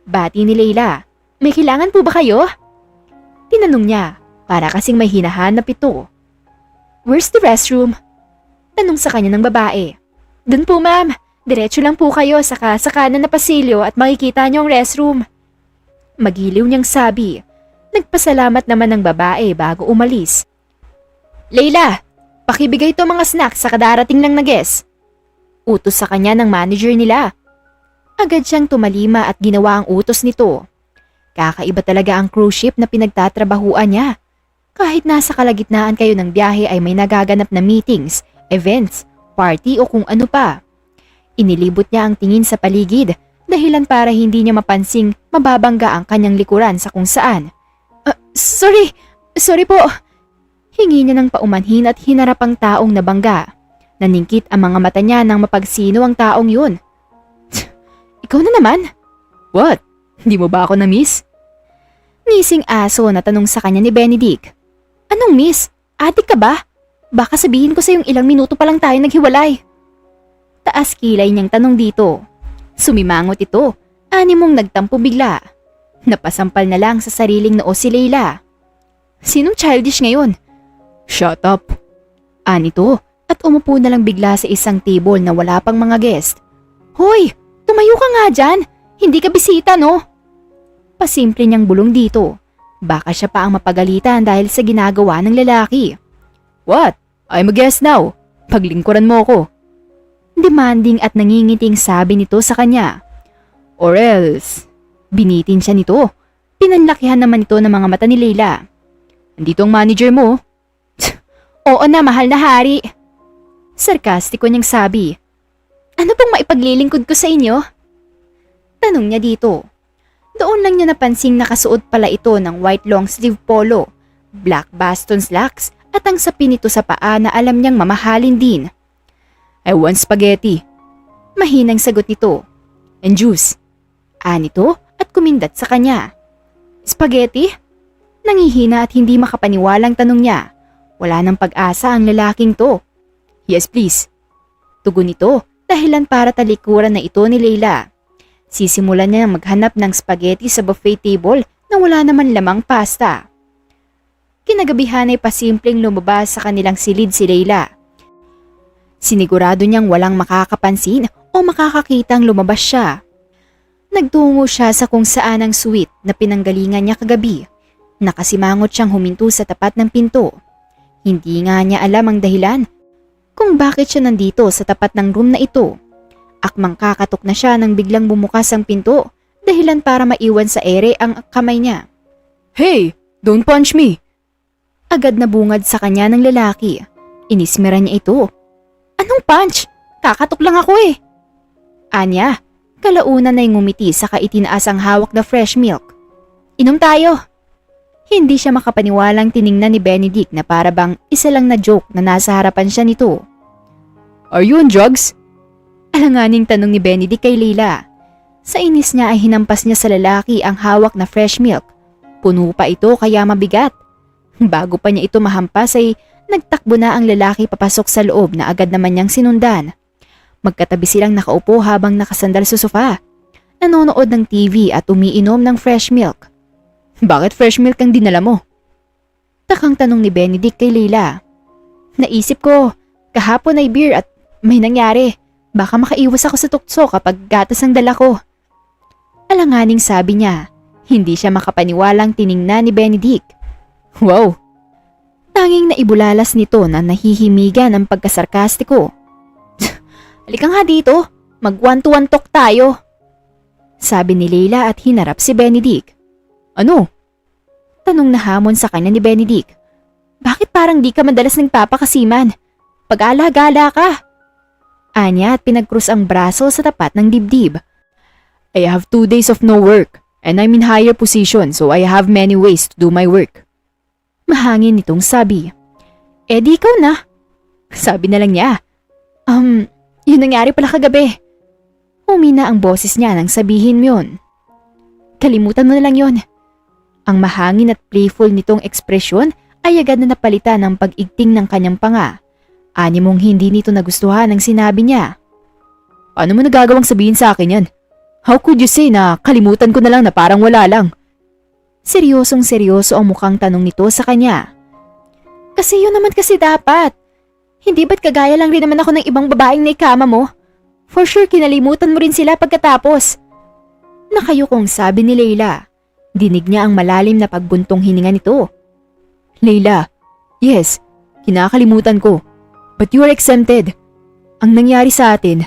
Speaker 1: Bati ni Leila. May kailangan po ba kayo? Tinanong niya, para kasing may hinahanap ito. Where's the restroom? Tanong sa kanya ng babae. Dun po ma'am, diretso lang po kayo sa kanan na pasilyo at makikita niyo ang restroom. Magiliw niyang sabi. Nagpasalamat naman ng babae bago umalis. Leila, pakibigay to mga snacks sa kadarating lang na guest. Utos sa kanya ng manager nila. Agad siyang tumalima at ginawa ang utos nito. Kakaiba talaga ang cruise ship na pinagtatrabahuan niya. Kahit nasa kalagitnaan kayo ng biyahe ay may nagaganap na meetings, events, party o kung ano pa. Inilibot niya ang tingin sa paligid, dahilan para hindi niya mapansing mababangga ang kanyang likuran sa kung saan. Sorry po. Hingi niya ng paumanhin at hinarap ang taong nabangga. Naningkit ang mga mata niya nang mapagsino ang taong yun. Ikaw na naman? What? Hindi mo ba ako na-miss? Ngising aso na tanong sa kanya ni Benedict. Anong miss? Adik ka ba? Baka sabihin ko sa yung ilang minuto pa lang tayo naghiwalay. Taas kilay niyang tanong dito. Sumimangot ito, animong nagtampo bigla. Napasampal na lang sa sariling noo si Leila. Sinong childish ngayon? Shut up. Anito at umupo na lang bigla sa isang table na wala pang mga guest. Hoy, tumayo ka nga dyan. Hindi ka bisita no? Pasimple niyang bulong dito. Baka siya pa ang mapagalitan dahil sa ginagawa ng lalaki. What? I'm a guest now. Paglingkuran mo ako. Demanding at nangingiting sabi nito sa kanya. Or else, binitin siya nito. Pinanlakihan naman ito ng mga mata ni Leila. Andito ang manager mo. Oo na, mahal na hari. Sarkastiko niyang sabi. Ano pong maipaglilingkod ko sa inyo? Tanong niya dito. Doon lang niya napansing nakasuot pala ito ng white long sleeve polo, black baston slacks at ang sapin nito sa paa na alam niyang mamahalin din. I want spaghetti. Mahinang sagot nito. And juice. Anito at kumindat sa kanya. Spaghetti? Nangihina at hindi makapaniwalang tanong niya. Wala nang pag-asa ang lalaking to. Yes please. Tugon nito dahilan para talikuran na ito ni Leila. Sisimulan niya maghanap ng spaghetti sa buffet table na wala naman lamang pasta. Kinagabihan ay pasimpleng lumabas sa kanilang silid si Leila. Sinigurado niyang walang makakapansin o makakakitang lumabas siya. Nagtungo siya sa kung saan ang suite na pinanggalingan niya kagabi. Nakasimangot siyang huminto sa tapat ng pinto. Hindi nga niya alam ang dahilan kung bakit siya nandito sa tapat ng room na ito. Akmang kakatok na siya nang biglang bumukas ang pinto dahilan para maiwan sa ere ang kamay niya.
Speaker 2: Hey, don't punch me!
Speaker 1: Agad na bungad sa kanya ng lalaki. Inismera niya ito. Anong punch? Kakatok lang ako eh. Anya, kalaunan na ngumiti saka itinaas ang hawak na fresh milk. Inom tayo. Hindi siya makapaniwalang tiningnan ni Benedict na para bang isa lang na joke na nasa harapan siya nito.
Speaker 2: Are you on drugs?
Speaker 1: Alanganing tanong ni Benedict kay Leila. Sa inis niya ay hinampas niya sa lalaki ang hawak na fresh milk. Puno pa ito kaya mabigat. Bago pa niya ito mahampas ay nagtakbo na ang lalaki papasok sa loob na agad naman niyang sinundan. Magkatabi silang nakaupo habang nakasandal sa sofa. Nanonood ng TV at umiinom ng fresh milk.
Speaker 2: Bakit fresh milk ang dinala mo?
Speaker 1: Takang tanong ni Benedict kay Leila. Naisip ko, kahapon ay beer at may nangyari. Baka makaiwas ako sa tukso kapag gatas ang dala ko. Alanganing sabi niya. Hindi siya makapaniwalang tiningnan ni Benedict.
Speaker 2: Wow!
Speaker 1: Tanging naibulalas nito na nahihimigan ang pagkasarkastiko. Halika nga dito, mag-one-to-one talk tayo. Sabi ni Leila at hinarap si Benedict.
Speaker 2: Ano?
Speaker 1: Tanong na hamon sa kanya ni Benedict. Bakit parang di ka madalas nagpapakasiman? Pag-ala-gala ka. Anya at pinagkrus ang braso sa tapat ng dibdib.
Speaker 2: I have 2 days of no work and I'm in higher position so I have many ways to do my work.
Speaker 1: Mahangin nitong sabi. Eh di ikaw na. Sabi na lang niya. Yun nangyari pala kagabi. Humina ang boses niya nang sabihin yun. Kalimutan mo na lang yun. Ang mahangin at playful nitong ekspresyon ay agad na napalitan ng pag-igting ng kanyang panga. Ani mong hindi nito nagustuhan ang sinabi niya.
Speaker 2: Paano mo nagagawang sabihin sa akin yan? How could you say na kalimutan ko na lang na parang wala lang?
Speaker 1: Seryosong seryoso ang mukhang tanong nito sa kanya. Kasi yun naman kasi dapat. Hindi ba't kagaya lang rin naman ako ng ibang babaeng naikama mo? For sure kinalimutan mo rin sila pagkatapos. Nakayukong sabi ni Leila. Dinig niya ang malalim na pagbuntong hininga nito.
Speaker 2: Leila, yes, kinakalimutan ko. But you are exempted. Ang nangyari sa atin.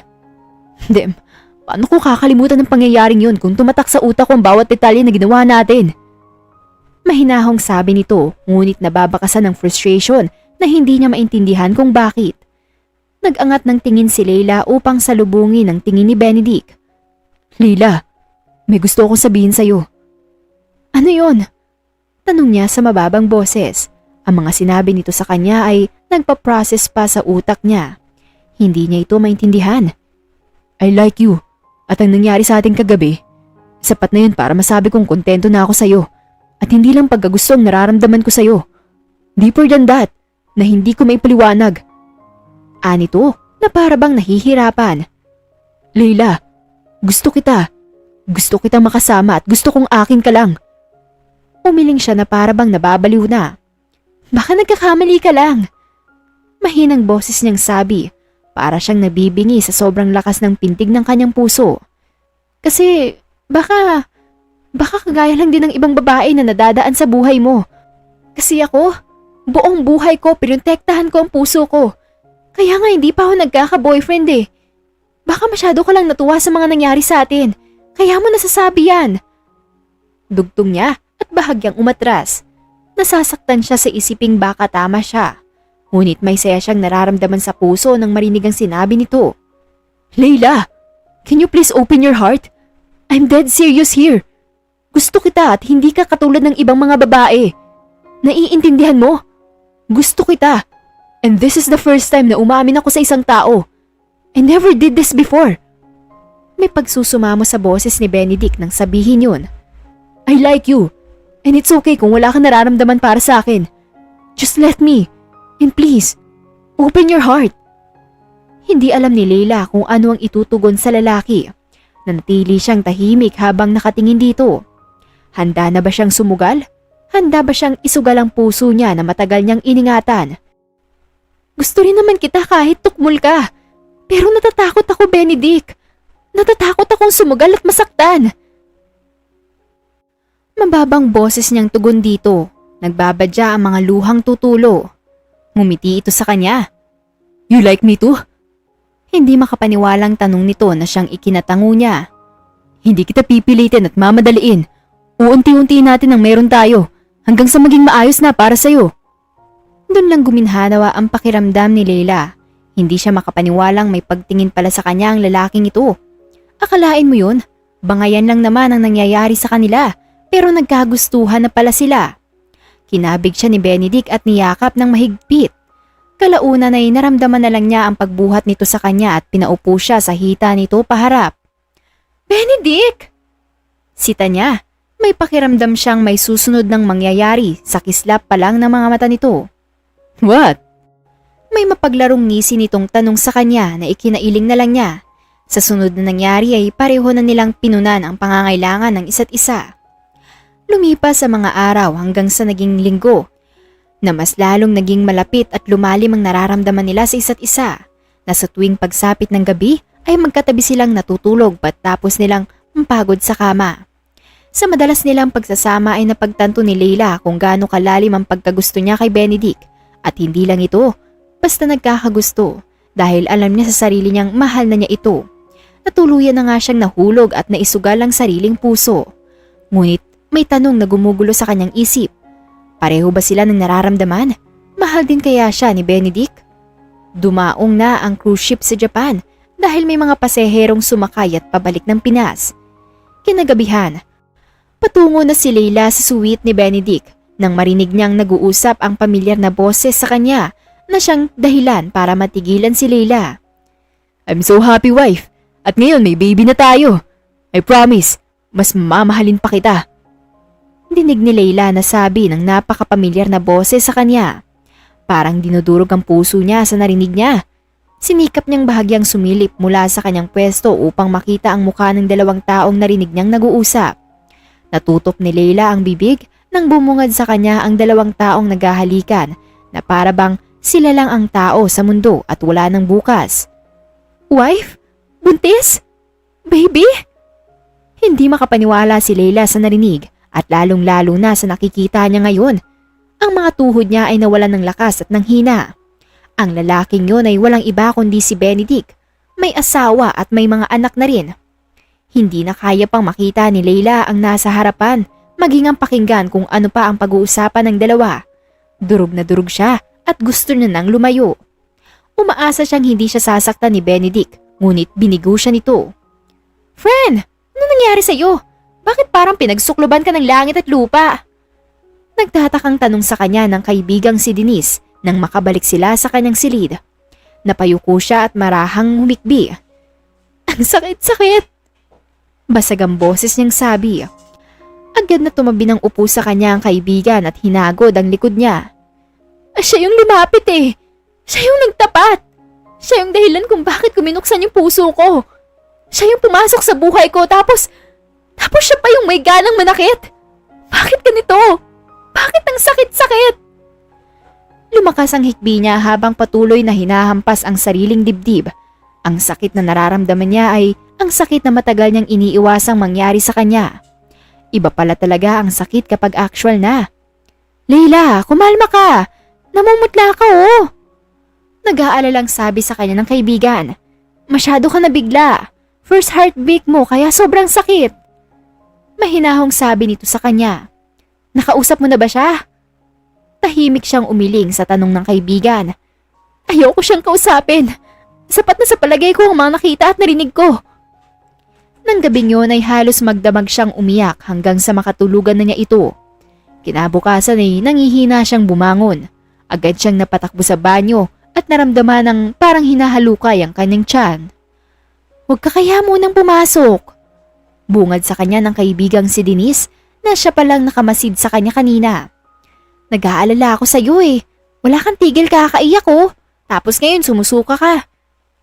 Speaker 2: Dem, paano ko kakalimutan ng pangyayaring yun kung tumatak sa utak ko ang bawat detalye na ginawa natin?
Speaker 1: Mahinahong sabi nito, ngunit nababakasan ng frustration na hindi niya maintindihan kung bakit. Nag-angat ng tingin si Leila upang salubungin ang tingin ni Benedict.
Speaker 2: Leila, may gusto akong sabihin sa'yo.
Speaker 1: Ano yon? Tanong niya sa mababang boses. Ang mga sinabi nito sa kanya ay nagpa-process pa sa utak niya. Hindi niya ito maintindihan.
Speaker 2: I like you. At ang nangyari sa ating kagabi, sapat na yun para masabi kong kontento na ako sa'yo. At hindi lang pagkagusto ang nararamdaman ko sa'yo. Deeper than that, na hindi ko maipaliwanag.
Speaker 1: Anito na para bang nahihirapan.
Speaker 2: Leila, gusto kita. Gusto kitang makasama at gusto kong akin ka lang.
Speaker 1: Umiling siya na para bang nababaliw na. Baka nagkakamali ka lang. Mahinang boses niyang sabi, para siyang nabibingi sa sobrang lakas ng pintig ng kanyang puso. Kasi baka kagaya lang din ng ibang babae na nadadaan sa buhay mo. Kasi ako, buong buhay ko pinrotektahan ko ang puso ko. Kaya nga hindi pa ako nagkaka-boyfriend eh. Baka masyado ka lang natuwa sa mga nangyari sa atin. Kaya mo nasasabi yan. Dugtong niya at bahagyang umatras. Nasasaktan siya sa isiping baka tama siya. Ngunit may saya siyang nararamdaman sa puso nang marinig ang sinabi nito.
Speaker 2: Leila, can you please open your heart? I'm dead serious here. Gusto kita at hindi ka katulad ng ibang mga babae. Naiintindihan mo? Gusto kita. And this is the first time na umamin ako sa isang tao. I never did this before.
Speaker 1: May pagsusumamo sa boses ni Benedict nang sabihin yun.
Speaker 2: I like you. And it's okay kung wala kang nararamdaman para sa akin. Just let me. And please, open your heart.
Speaker 1: Hindi alam ni Leila kung ano ang itutugon sa lalaki. Nanatili siyang tahimik habang nakatingin dito. Handa na ba siyang sumugal? Handa ba siyang isugal ang puso niya na matagal niyang iningatan? Gusto rin naman kita kahit tukmol ka. Pero natatakot ako, Benedict. Natatakot akong sumugal at masaktan. Mababang boses niyang tugon dito. Nagbabadya ang mga luhang tutulo. Ngumiti ito sa kanya.
Speaker 2: You like me too?
Speaker 1: Hindi makapaniwalang tanong nito na siyang ikinatango niya.
Speaker 2: Hindi kita pipilitin at mamadaliin. Uunti-unti natin ang meron tayo hanggang sa maging maayos na para sa'yo.
Speaker 1: Doon lang guminhanawa ang pakiramdam ni Leila. Hindi siya makapaniwalang may pagtingin pala sa kanya ang lalaking ito. Akalain mo yun? Bangayan lang naman ang nangyayari sa kanila pero nagkagustuhan na pala sila. Kinabig siya ni Benedict at niyakap ng mahigpit. Kalaunan ay naramdaman na lang niya ang pagbuhat nito sa kanya at pinaupo siya sa hita nito paharap. Benedict! Sita niya. May pakiramdam siyang may susunod ng mangyayari sa kislap pa lang ng mga mata nito.
Speaker 2: What?
Speaker 1: May mapaglarong ngisi nitong tanong sa kanya na ikinailing na lang niya. Sa sunod na nangyari ay pareho na nilang pinunan ang pangangailangan ng isa't isa. Lumipas sa mga araw hanggang sa naging linggo na mas lalong naging malapit at lumalim ang nararamdaman nila sa isa't isa na sa tuwing pagsapit ng gabi ay magkatabi silang natutulog pagtapos nilang mapagod sa kama. Sa madalas nilang pagsasama ay napagtanto ni Leila kung gaano kalalim ang pagkagusto niya kay Benedict at hindi lang ito, basta nagkakagusto dahil alam niya sa sarili niyang mahal na niya ito. Natuluyan na nga siyang nahulog at naisugal ang sariling puso. Ngunit may tanong na gumugulo sa kanyang isip. Pareho ba sila ng nararamdaman? Mahal din kaya siya ni Benedict? Dumaong na ang cruise ship sa Japan dahil may mga paseherong sumakay at pabalik ng Pinas. Kinagabihan, patungo na si Leila sa suite ni Benedict nang marinig niyang nag-uusap ang pamilyar na boses sa kanya na siyang dahilan para matigilan si Leila.
Speaker 2: I'm so happy, wife. At ngayon may baby na tayo. I promise, mas mamahalin pa kita.
Speaker 1: Dinig ni Leila na sabi ng napakapamilyar na boses sa kanya. Parang dinudurog ang puso niya sa narinig niya. Sinikap niyang bahagyang sumilip mula sa kanyang pwesto upang makita ang mukha ng dalawang taong narinig niyang nag-uusap. Natutop ni Leila ang bibig nang bumungad sa kanya ang dalawang taong naghahalikan na para bang sila lang ang tao sa mundo at wala nang bukas. Wife? Buntis? Baby? Hindi makapaniwala si Leila sa narinig at lalong-lalo na sa nakikita niya ngayon. Ang mga tuhod niya ay nawalan ng lakas at ng hina. Ang lalaking yun ay walang iba kundi si Benedict. May asawa at may mga anak na rin. Hindi na kaya pang makita ni Leila ang nasa harapan, maging ang pakinggan kung ano pa ang pag-uusapan ng dalawa. Durog na durog siya at gusto na nang lumayo. Umaasa siyang hindi siya sasaktan ni Benedict, ngunit binigo siya nito. Friend, ano nangyari sa'yo? Bakit parang pinagsukloban ka ng langit at lupa? Nagtatakang tanong sa kanya ng kaibigang si Denise nang makabalik sila sa kanyang silid. Napayuko siya at marahang humikbi. Ang sakit-sakit! Basag ang boses niyang sabi. Agad na tumabi ng upo sa kanya ang kaibigan at hinagod ang likod niya. Siya yung lumapit eh. Siya yung nagtapat. Siya yung dahilan kung bakit kuminuksan yung puso ko. Siya yung pumasok sa buhay ko tapos siya pa yung may ganang manakit. Bakit ganito? Bakit ang sakit-sakit? Lumakas ang hikbi niya habang patuloy na hinahampas ang sariling dibdib. Ang sakit na nararamdaman niya ay ang sakit na matagal niyang iniiwasang mangyari sa kanya. Iba pala talaga ang sakit kapag actual na. Leila, kumalma ka. Namumutla ka oh. Nag-aalalang sabi sa kanya ng kaibigan. Masyado ka nabigla. First heartbeat mo kaya sobrang sakit. Mahinahong sabi nito sa kanya. Nakausap mo na ba siya? Tahimik siyang umiling sa tanong ng kaibigan. Ayoko siyang kausapin. Sapat na sa palagay ko ang mga nakita at narinig ko. Nang gabing yun ay halos magdamag siyang umiyak hanggang sa makatulugan na niya ito. Kinabukasan ay nangihina siyang bumangon. Agad siyang napatakbo sa banyo at naramdaman ng parang hinahalukay ang kanyang tiyan. Huwag ka kaya munang pumasok. Bungad sa kanya ng kaibigang si Denise na siya palang nakamasid sa kanya kanina. Nag-aalala ako sa iyo eh. Wala kang tigil kakaiyak oh. Tapos ngayon sumusuka ka.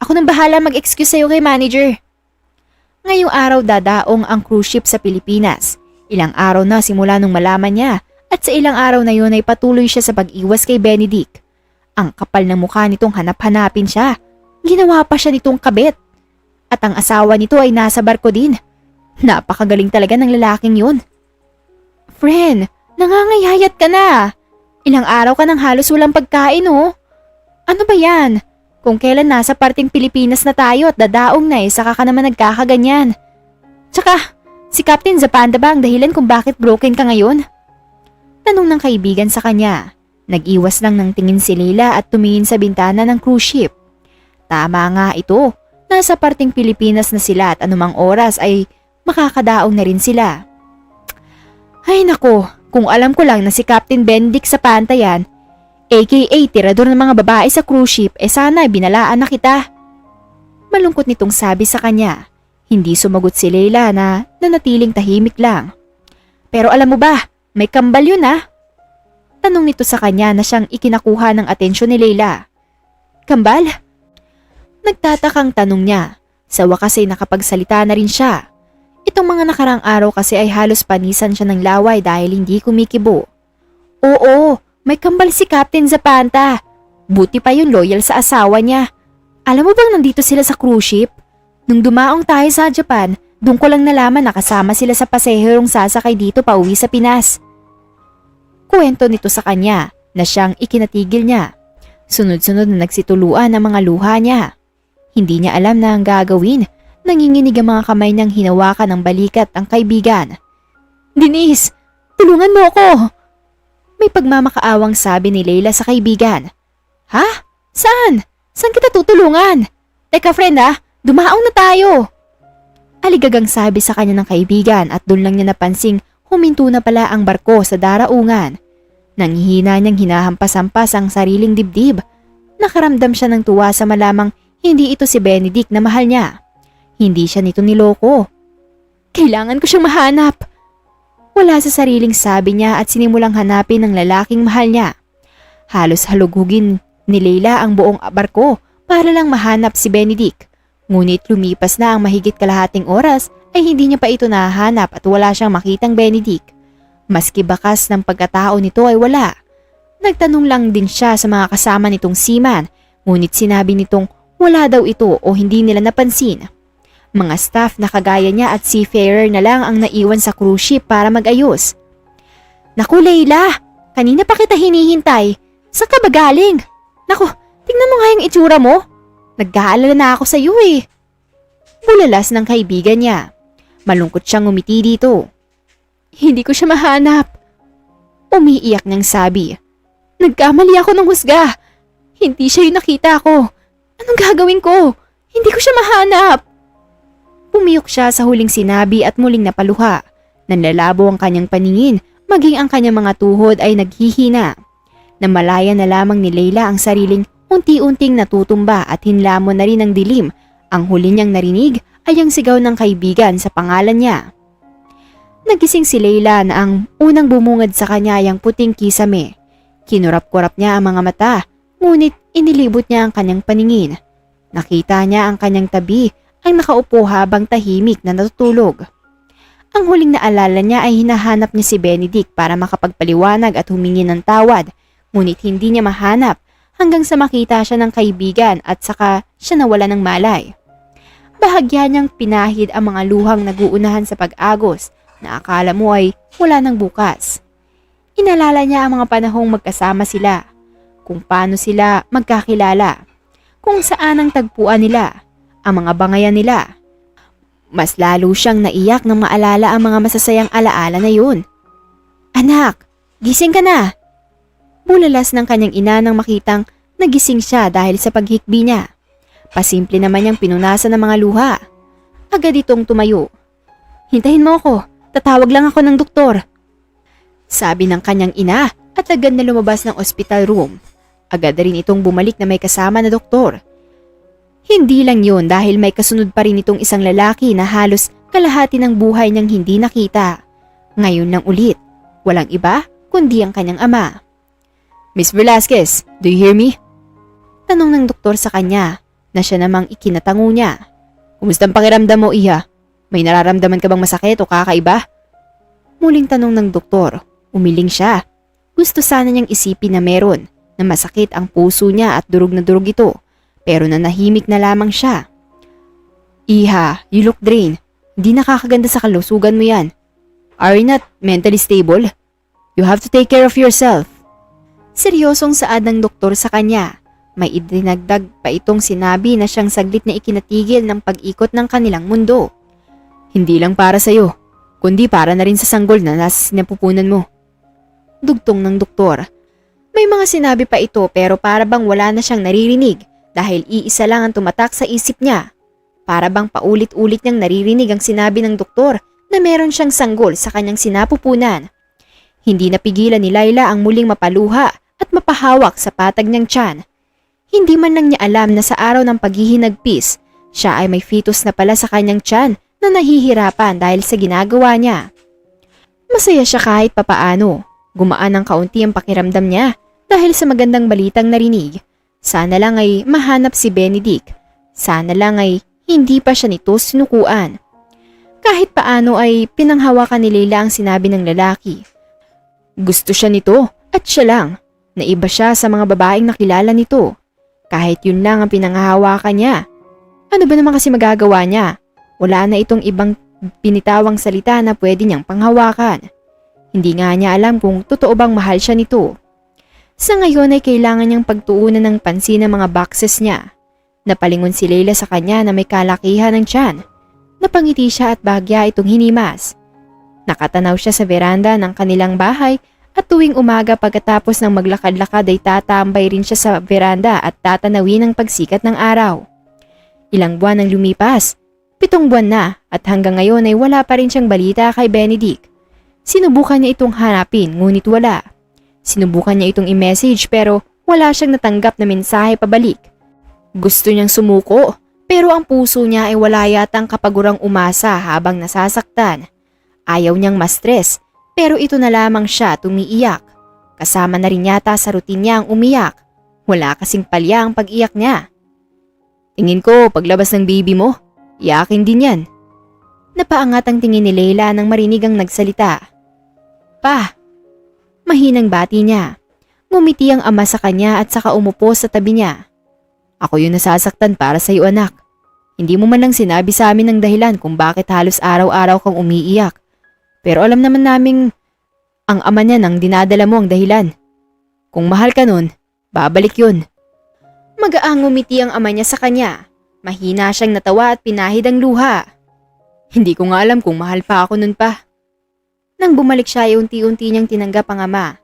Speaker 1: Ako nang bahala mag-excuse sa'yo kay manager. Ngayong araw dadaong ang cruise ship sa Pilipinas. Ilang araw na simula nung malaman niya at sa ilang araw na yun ay patuloy siya sa pag-iwas kay Benedict. Ang kapal ng mukha nitong hanap-hanapin siya. Ginawa pa siya nitong kabit. At ang asawa nito ay nasa barko din. Napakagaling talaga ng lalaking yun. Friend, nangangayayat ka na. Ilang araw ka nang halos walang pagkain oh. Ano ba yan? Kung kailan nasa parting Pilipinas na tayo at dadaong na saka ka naman nagkakaganyan. Tsaka, si Captain Zapanda ba ang dahilan kung bakit broken ka ngayon? Tanong ng kaibigan sa kanya. Nag-iwas lang ng tingin si Leila at tumingin sa bintana ng cruise ship. Tama nga ito. Nasa parting Pilipinas na sila at anumang oras ay makakadaong na rin sila. Ay nako, kung alam ko lang na si Captain Benedict Zapanta yan, aka tirador ng mga babae sa cruise ship, sana binalaan na kita. Malungkot nitong sabi sa kanya. Hindi sumagot si Leila na nanatiling tahimik lang. Pero alam mo ba, may kambal yun Tanong nito sa kanya na siyang ikinakuha ng atensyon ni Leila. Kambal? Nagtatakang tanong niya. Sa wakas ay nakapagsalita na rin siya. Itong mga nakarang araw kasi ay halos panisan siya ng laway dahil hindi kumikibo. Oo, may kambal si Captain Zapanta. Buti pa yun loyal sa asawa niya. Alam mo bang nandito sila sa cruise ship? Nung dumaong tayo sa Japan, doon ko lang nalaman na kasama sila sa pasaherong sasakay dito pa uwi sa Pinas. Kuwento nito sa kanya na siyang ikinatigil niya. Sunod-sunod na nagsituluan ang mga luha niya. Hindi niya alam na ang gagawin. Nanginginig ang mga kamay niyang hinawakan ng balikat ang kaibigan. Denise, tulungan mo ako! May pagmamakaawang sabi ni Leila sa kaibigan. Ha? Saan? Saan kita tutulungan? Teka friend dumaong na tayo! Aligagang sabi sa kanya ng kaibigan at doon lang niya napansing huminto na pala ang barko sa daraungan. Nanghihina niyang hinahampas-hampas ang sariling dibdib. Nakaramdam siya ng tuwa sa malamang hindi ito si Benedict na mahal niya. Hindi siya nito niloko. Kailangan ko siyang mahanap. Wala sa sariling sabi niya at sinimulang hanapin ng lalaking mahal niya. Halos halugugin ni Leila ang buong barko para lang mahanap si Benedict. Ngunit lumipas na ang mahigit kalahating oras ay hindi niya pa ito nahanap at wala siyang makitang Benedict. Maski bakas ng pagkatao nito ay wala. Nagtanong lang din siya sa mga kasama nitong seaman, ngunit sinabi nitong wala daw ito o hindi nila napansin. Mga staff na kagaya niya at seafarer na lang ang naiwan sa cruise ship para mag-ayos. Naku Leila, kanina pa kita hinihintay. Saan ka ba galing? Naku, tingnan mo nga yung itsura mo. Nag-aalala na ako sa iyo Bulalas ng kaibigan niya. Malungkot siyang ngumiti dito. Hindi ko siya mahanap. Umiiyak niyang sabi. Nagkamali ako ng husga. Hindi siya yung nakita ko. Anong gagawin ko? Hindi ko siya mahanap. Pumiyok siya sa huling sinabi at muling napaluha. Nanlalabo ang kanyang paningin, maging ang kanyang mga tuhod ay naghihina. Namalaya na lamang ni Leila ang sariling unti-unting natutumba at hinlamon na rin ng dilim. Ang huli niyang narinig ay ang sigaw ng kaibigan sa pangalan niya. Nagising si Leila na ang unang bumungad sa kanya ay ang puting kisame. Kinurap-kurap niya ang mga mata, ngunit inilibot niya ang kanyang paningin. Nakita niya ang kanyang tabi ang nakaupo habang tahimik na natutulog. Ang huling naalala niya ay hinahanap niya si Benedict para makapagpaliwanag at humingi ng tawad, ngunit hindi niya mahanap hanggang sa makita siya ng kaibigan at saka siya nawala ng malay. Bahagya niyang pinahid ang mga luhang naguunahan sa pag-agos na akala mo ay wala ng bukas. Inalala niya ang mga panahong magkasama sila, kung paano sila magkakilala, kung saan ang tagpuan nila, ang mga bangayan nila. Mas lalo siyang naiyak nang maalala ang mga masasayang alaala na yun. Anak, gising ka na! Bulalas ng kanyang ina nang makitang nagising siya dahil sa paghikbi niya. Pasimple naman niyang pinunasan ng mga luha. Agad itong tumayo. Hintayin mo ako, tatawag lang ako ng doktor. Sabi ng kanyang ina at agad na lumabas ng hospital room. Agad rin itong bumalik na may kasama na doktor. Hindi lang yun dahil may kasunod pa rin itong isang lalaki na halos kalahati ng buhay niyang hindi nakita. Ngayon lang ulit, walang iba kundi ang kanyang ama. Miss Velasquez, do you hear me? Tanong ng doktor sa kanya na siya namang ikinatango niya. Kumusta ang pakiramdam mo, Iha? May nararamdaman ka bang masakit o kakaiba? Muling tanong ng doktor. Umiling siya. Gusto sana niyang isipin na meron, na masakit ang puso niya at durog na durog ito. Pero nanahimik na lamang siya. Iha, you look drained. Hindi nakakaganda sa kalusugan mo yan. Are you not mentally stable? You have to take care of yourself. Seryosong saad ng doktor sa kanya. May idinagdag pa itong sinabi na siyang saglit na ikinatigil ng pag-ikot ng kanilang mundo.
Speaker 2: Hindi lang para sa'yo, kundi para na rin sa sanggol na nasa sinapupunan mo.
Speaker 1: Dugtong ng doktor. May mga sinabi pa ito pero para bang wala na siyang naririnig dahil iisa lang ang tumatak sa isip niya. Para bang paulit-ulit niyang naririnig ang sinabi ng doktor na meron siyang sanggol sa kanyang sinapupunan. Hindi napigilan ni Layla ang muling mapaluha at mapahawak sa patag niyang tiyan. Hindi man lang niya alam na sa araw ng paghihinagpis, siya ay may fetus na pala sa kanyang tiyan na nahihirapan dahil sa ginagawa niya. Masaya siya kahit papaano. Gumaan ng kaunti ang pakiramdam niya dahil sa magandang balitang narinig. Sana lang ay mahanap si Benedict. Sana lang ay hindi pa siya nito sinukuan. Kahit paano ay pinanghawakan ni Layla ang sinabi ng lalaki. Gusto siya nito at siya lang. Naiba siya sa mga babaeng nakilala nito. Kahit yun lang ang pinanghahawakan niya. Ano ba naman kasi magagawa niya? Wala na itong ibang pinitawang salita na pwede niyang panghawakan. Hindi nga niya alam kung totoo bang mahal siya nito. Sa ngayon ay kailangan niyang pagtuunan ng pansin ng mga boxes niya. Napalingon si Layla sa kanya na may kalakihan ng tiyan. Napangiti siya at bahagya itong hinimas. Nakatanaw siya sa veranda ng kanilang bahay at tuwing umaga pagkatapos ng maglakad-lakad ay tatambay rin siya sa veranda at tatanawin ang pagsikat ng araw. Ilang buwan ang lumipas, 7 buwan na at hanggang ngayon ay wala pa rin siyang balita kay Benedict. Sinubukan niya itong hanapin ngunit wala. Sinubukan niya itong i-message pero wala siyang natanggap na mensahe pabalik. Gusto niyang sumuko pero ang puso niya ay wala yatang kapagurang umasa habang nasasaktan. Ayaw niyang ma-stress pero ito na lamang siya tumiiyak. Kasama na rin yata sa routine niya ang umiyak. Wala kasing palya ang pag-iyak niya. Tingin ko paglabas ng baby mo, iyakin din yan. Napaangat ang tingin ni Layla nang marinig ang nagsalita. Pa! Mahinang bati niya. Ngumiti ang ama sa kanya at saka umupo sa tabi niya. Ako yung nasasaktan para sa iyo anak. Hindi mo man lang sinabi sa amin ng dahilan kung bakit halos araw-araw kang umiiyak. Pero alam naman naming ang ama niya nang dinadala mo ang dahilan. Kung mahal ka nun, babalik yun. Magaang ngumiti ang ama niya sa kanya. Mahina siyang natawa at pinahid ang luha. Hindi ko nga alam kung mahal pa ako nun pa. Nang bumalik siya ay unti-unti niyang tinanggap ang ama.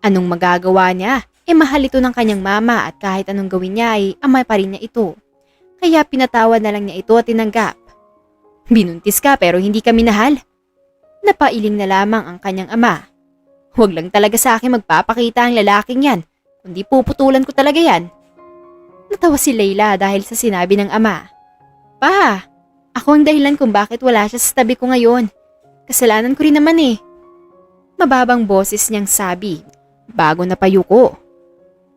Speaker 1: Anong magagawa niya? Mahal ito ng kanyang mama at kahit anong gawin niya ay ama pa rin niya ito. Kaya pinatawad na lang niya ito at tinanggap. Binuntis ka pero hindi ka minahal. Napailing na lamang ang kanyang ama. Huwag lang talaga sa akin magpapakita ang lalaking yan, kundi puputulan ko talaga yan. Natawa si Layla dahil sa sinabi ng ama. Pa, ako ang dahilan kung bakit wala siya sa tabi ko ngayon. Kasalanan ko rin naman eh. Mababang boses niyang sabi, bago napayuko.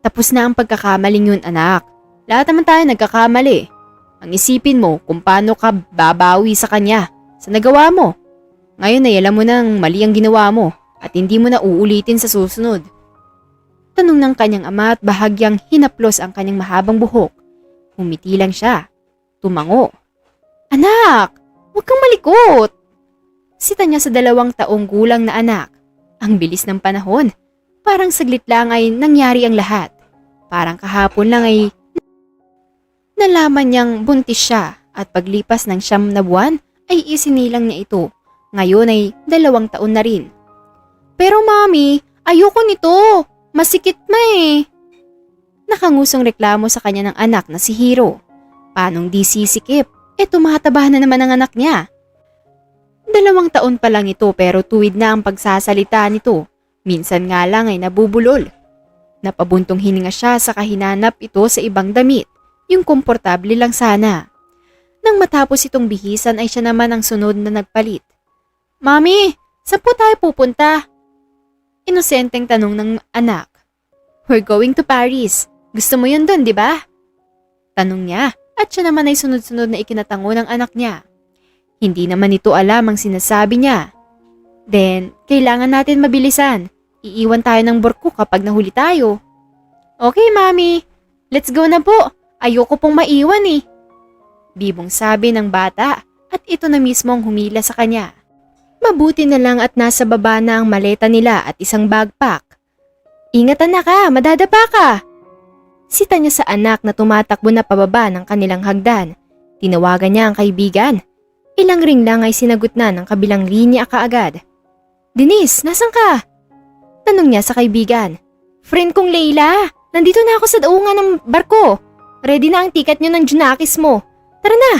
Speaker 1: Tapos na ang pagkakamaling yun anak. Lahat naman tayo nagkakamali. Ang isipin mo kung paano ka babawi sa kanya sa nagawa mo. Ngayon ay alam mo nang mali ang ginawa mo at hindi mo na uulitin sa susunod. Tanong ng kanyang ama at bahagyang hinaplos ang kanyang mahabang buhok. Umiti lang siya. Tumango. Anak, huwag kang malikot. Sita niya sa 2 taong gulang na anak. Ang bilis ng panahon. Parang saglit lang ay nangyari ang lahat. Parang kahapon lang ay nalaman niyang buntis siya at paglipas ng 9 na buwan ay isinilang niya ito. Ngayon ay 2 taon na rin. Pero mami, ayoko nito. Masikip na eh. Nakangusong reklamo sa kanya ng anak na si Hiro. Paanong di sisikip? Tumataba na naman ang anak niya. 2 taon pa lang ito pero tuwid na ang pagsasalita nito. Minsan nga lang ay nabubulol. Napabuntong hininga siya sa kahinanap ito sa ibang damit. Yung komportable lang sana. Nang matapos itong bihisan ay siya naman ang sunod na nagpalit. Mami, saan po tayo pupunta? Inosenteng tanong ng anak. We're going to Paris. Gusto mo yun dun, di ba? Tanong niya at siya naman ay sunod-sunod na ikinatango ng anak niya. Hindi naman ito alam ang sinasabi niya. Then, kailangan natin mabilisan. Iiwan tayo ng barko kapag nahuli tayo. Okay, mami. Let's go na po. Ayoko pong maiwan eh. Bibong sabi ng bata at ito na mismo ang humila sa kanya. Mabuti na lang at nasa baba na ang maleta nila at isang backpack. Ingat anak ha, madadapa ka. Sita niya sa anak na tumatakbo na pababa ng kanilang hagdan. Tinawagan niya ang kaibigan. Ilang ring lang ay sinagot na ng kabilang linya kaagad. Denise, nasan ka? Tanong niya sa kaibigan. Friend kong Leila, nandito na ako sa daungan ng barko. Ready na ang ticket niyo ng Junakis mo. Tara na,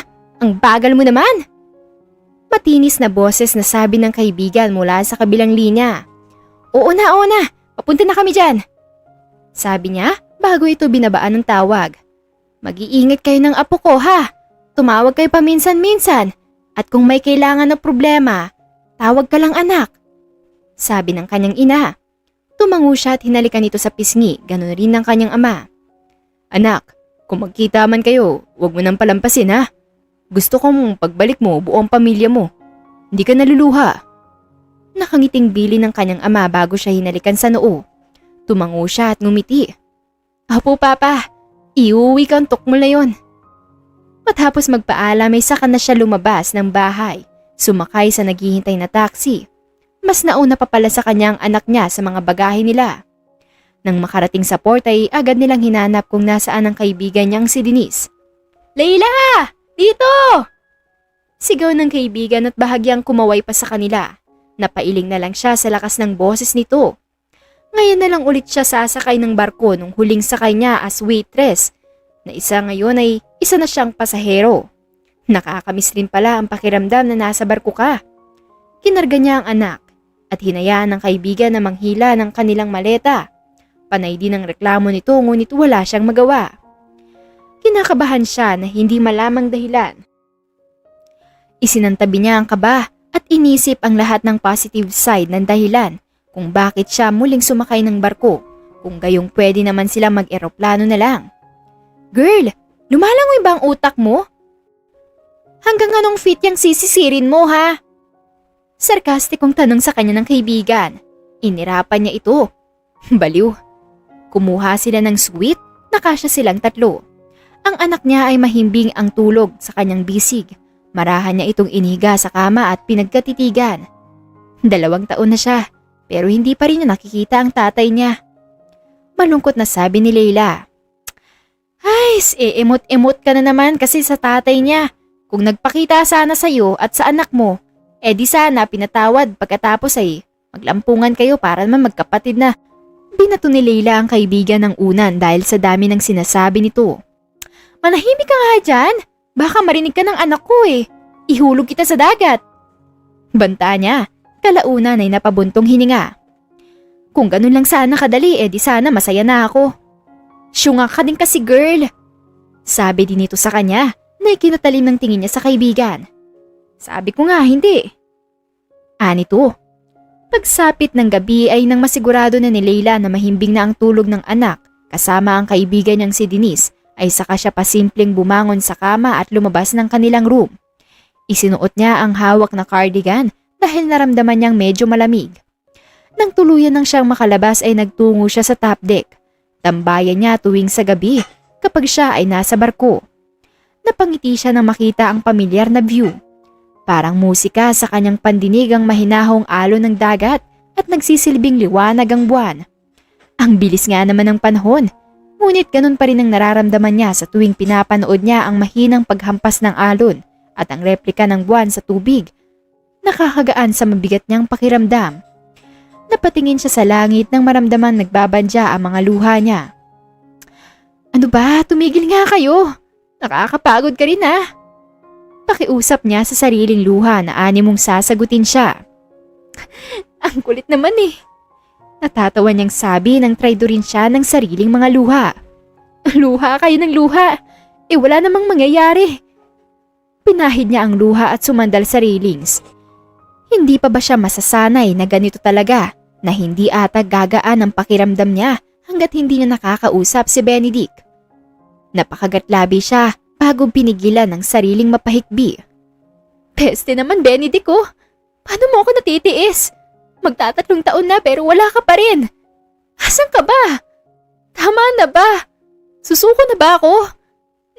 Speaker 1: ang bagal mo naman. Matinis na boses na sabi ng kaibigan mula sa kabilang linya. Oo na, papunta na kami dyan. Sabi niya bago ito binabaan ng tawag. Mag-iingat kayo ng apo ko ha. Tumawag kayo paminsan-minsan. At kung may kailangan na problema, tawag ka lang anak. Sabi ng kanyang ina. Tumango siya at hinalikan ito sa pisngi, ganun rin ng kanyang ama. Anak, kung magkita man kayo, huwag mo nang palampasin ha. Gusto kong pagbalik mo buong pamilya mo. Hindi ka naluluha. Nakangiting bili ng kanyang ama bago siya hinalikan sa noo. Tumango siya at ngumiti. Apo papa, iuwi ka ang tukmol na yon. Matapos magpaalam ay saka na siya lumabas ng bahay, sumakay sa naghihintay na taxi. Mas nauna pa pala sa kanya ang anak niya sa mga bagahe nila. Nang makarating sa port ay agad nilang hinanap kung nasaan ang kaibigan niyang si Denise. Leila! Dito! Sigaw ng kaibigan at bahagyang kumaway pa sa kanila. Napailing na lang siya sa lakas ng boses nito. Ngayon na lang ulit siya sasakay ng barko nung huling sakay niya as waitress, na isa ngayon ay isa na siyang pasahero. Nakakamiss rin pala ang pakiramdam na nasa barko ka. Kinarga niya ang anak at hinayaan ng kaibigan na manghila ng kanilang maleta. Panay din ang reklamo nito ngunit wala siyang magawa. Kinakabahan siya na hindi malamang dahilan. Isinantabi niya ang kaba at inisip ang lahat ng positive side ng dahilan kung bakit siya muling sumakay ng barko, kung gayong pwede naman sila mag-eroplano na lang. Girl, lumalangoy ba ang utak mo? Hanggang anong fit yung sisisirin mo ha? Sarkastikong tanong sa kanya ng kaibigan. Inirapan niya ito. Baliw. Kumuha sila ng sweet, nakasya silang tatlo. Ang anak niya ay mahimbing ang tulog sa kanyang bisig. Marahan niya itong iniga sa kama at pinagkatitigan. 2 taon na siya, pero hindi pa rin niya nakikita ang tatay niya. Malungkot na sabi ni Leila. Ay, emot-emot ka na naman kasi sa tatay niya. Kung nagpakita sana sa'yo at sa anak mo, di sana pinatawad pagkatapos ay maglampungan kayo para naman magkapatid na. Binato ni Leila ang kaibigan ng unan dahil sa dami ng sinasabi nito. Manahimik ka nga dyan. Baka marinig ka ng anak ko eh. Ihulog kita sa dagat. Banta niya, kalaunan ay napabuntong hininga. Kung ganun lang sana kadali, di sana masaya na ako. Syunga ka din kasi girl. Sabi din ito sa kanya na ikinatalim ng tingin niya sa kaibigan. Sabi ko nga hindi. Anito. Pagsapit ng gabi ay nang masigurado na ni Leila na mahimbing na ang tulog ng anak kasama ang kaibigan niyang si Denise ay saka siya pasimpleng bumangon sa kama at lumabas ng kanilang room. Isinuot niya ang hawak na cardigan dahil naramdaman niyang medyo malamig. Nang tuluyan nang siyang makalabas ay nagtungo siya sa top deck. Tambayan niya tuwing sa gabi kapag siya ay nasa barko. Napangiti siya nang makita ang pamilyar na view. Parang musika sa kanyang pandinig ang mahinahong alon ng dagat at nagsisilbing liwanag ang buwan. Ang bilis nga naman ng panahon, ngunit ganun pa rin ang nararamdaman niya sa tuwing pinapanood niya ang mahinang paghampas ng alon at ang replika ng buwan sa tubig. Nakakagaan sa mabigat niyang pakiramdam. Napatingin siya sa langit nang maramdamang nagbabandya ang mga luha niya. Ano ba? Tumigil nga kayo. Nakakapagod ka rin ha. Pakiusap niya sa sariling luha na animong sasagutin siya. Ang kulit naman eh. Natatawa niyang sabi nang traidorin siya ng sariling mga luha. Luha kayo ng luha. Wala namang mangyayari. Pinahid niya ang luha at sumandal sa railings. Hindi pa ba siya masasanay na ganito talaga, na hindi ata gagaan ang pakiramdam niya hanggat hindi niya nakakausap si Benedict. Napakagatlabi siya bago pinigilan ng sariling mapahikbi. Peste naman Benedict ko, paano mo ako natitiis? Magtatatlong taon na pero wala ka pa rin. Asan ka ba? Tama na ba? Susuko na ba ako?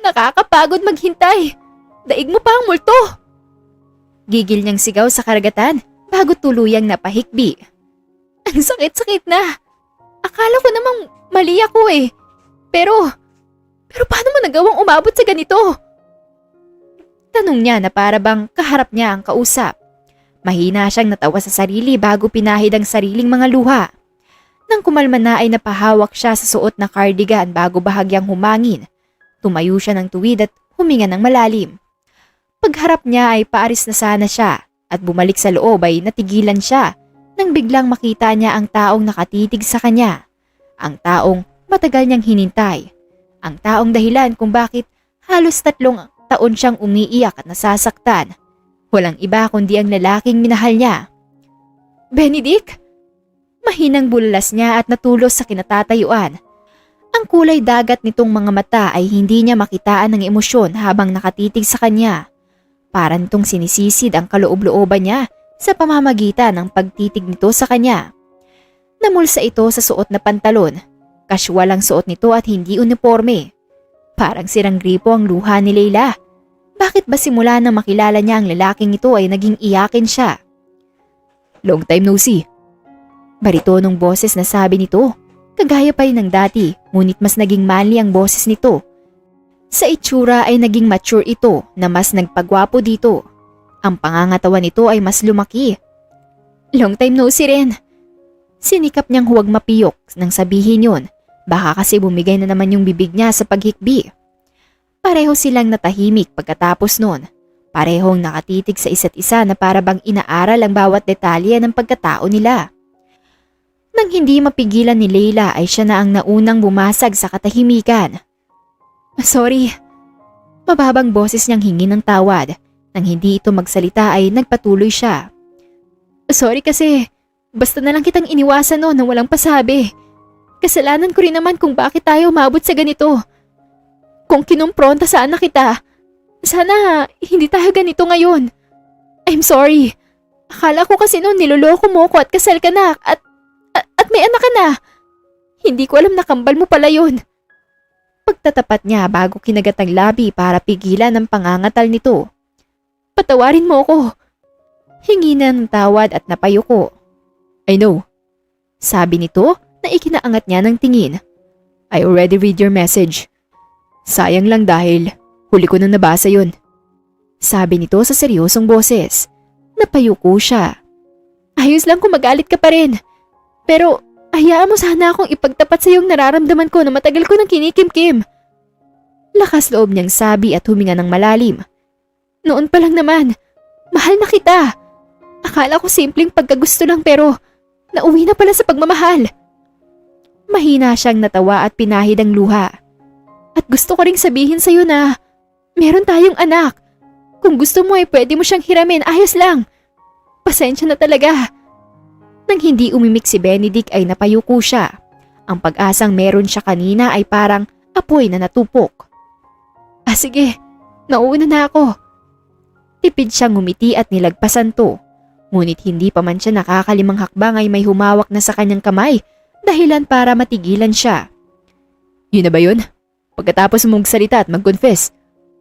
Speaker 1: Nakakapagod maghintay. Daig mo pa ang multo. Gigil niyang sigaw sa karagatan bago tuluyang napahikbi. Ang sakit-sakit na. Akala ko namang mali ako eh. Pero paano mo nagawang umabot sa ganito? Tanong niya na para bang kaharap niya ang kausap. Mahina siyang natawa sa sarili bago pinahid ang sariling mga luha. Nang kumalma na ay napahawak siya sa suot na cardigan bago bahagyang humangin. Tumayo siya ng tuwid at huminga ng malalim. Pagharap niya ay paaris na sana siya at bumalik sa loob ay natigilan siya nang biglang makita niya ang taong nakatitig sa kanya. Ang taong matagal niyang hinintay. Ang taong dahilan kung bakit halos 3 taon siyang umiiyak at nasasaktan. Walang iba kundi ang lalaking minahal niya. Benedict? Mahinang bulalas niya at natulos sa kinatatayuan. Ang kulay dagat nitong mga mata ay hindi niya makitaan ng emosyon habang nakatitig sa kanya. Parang nitong sinisisid ang kaloob-looban niya sa pamamagitan ng pagtitig nito sa kanya. Namulsa ito sa suot na pantalon. Casual ang suot nito at hindi uniforme. Parang sirang gripo ang luha ni Leila. Bakit ba simula nang makilala niya ang lalaking ito ay naging iyakin siya? Long time no see. Baritonong boses na sabi nito. Kagaya pa rin ng dati, ngunit mas naging manly ang boses nito. Sa itsura ay naging mature ito na mas nagpagwapo dito. Ang pangangatawan nito ay mas lumaki. Long time no see rin. Sinikap niyang huwag mapiyok nang sabihin yun. Baka kasi bumigay na naman yung bibig niya sa paghikbi. Pareho silang natahimik pagkatapos nun. Parehong nakatitig sa isa't isa na para bang inaaral ang bawat detalye ng pagkatao nila. Nang hindi mapigilan ni Leila ay siya na ang naunang bumasag sa katahimikan. Sorry. Mababang boses niyang hingi ng tawad. Nang hindi ito magsalita ay nagpatuloy siya. Sorry kasi basta na lang kitang iniwasan noon na walang pasabi. Kasalanan ko rin naman kung bakit tayo umabot sa ganito. Kung kinumpronta sana kita, sana hindi tayo ganito ngayon. I'm sorry. Akala ko kasi noon niloloko mo ko at kasal ka na at may anak ka na. Hindi ko alam na kambal mo pala yun. Pagtatapat niya bago kinagat ang labi para pigilan ang pangangatal nito. Patawarin mo ko. Hingi na ng tawad at napayuko. I know. Sabi nito na ikinaangat niya ng tingin. I already read your message. Sayang lang dahil huli ko nang nabasa yun. Sabi nito sa seryosong boses. Napayuko siya. Ayos lang kung magalit ka pa rin. Pero hayaan mo sana akong ipagtapat sa iyong nararamdaman ko na matagal ko nang kinikimkim. Lakas loob niyang sabi at huminga ng malalim. Noon pa lang naman, mahal na kita. Akala ko simpleng pagkagusto lang pero nauwi na pala sa pagmamahal. Mahina siyang natawa at pinahid ang luha. At gusto ko ring sabihin sa iyo na meron tayong anak. Kung gusto mo ay pwede mo siyang hiramin, ayos lang. Pasensya na talaga. Nang hindi umimik si Benedict ay napayuko siya. Ang pag-asang meron siya kanina ay parang apoy na natupok. Sige, nauuna na ako. Tipid siyang ngumiti at nilagpasan to. Ngunit hindi pa man siya nakakalimang hakbang ay may humawak na sa kanyang kamay, dahilan para matigilan siya. Yun na ba yun? Pagkatapos mong magsalita at mag-confess,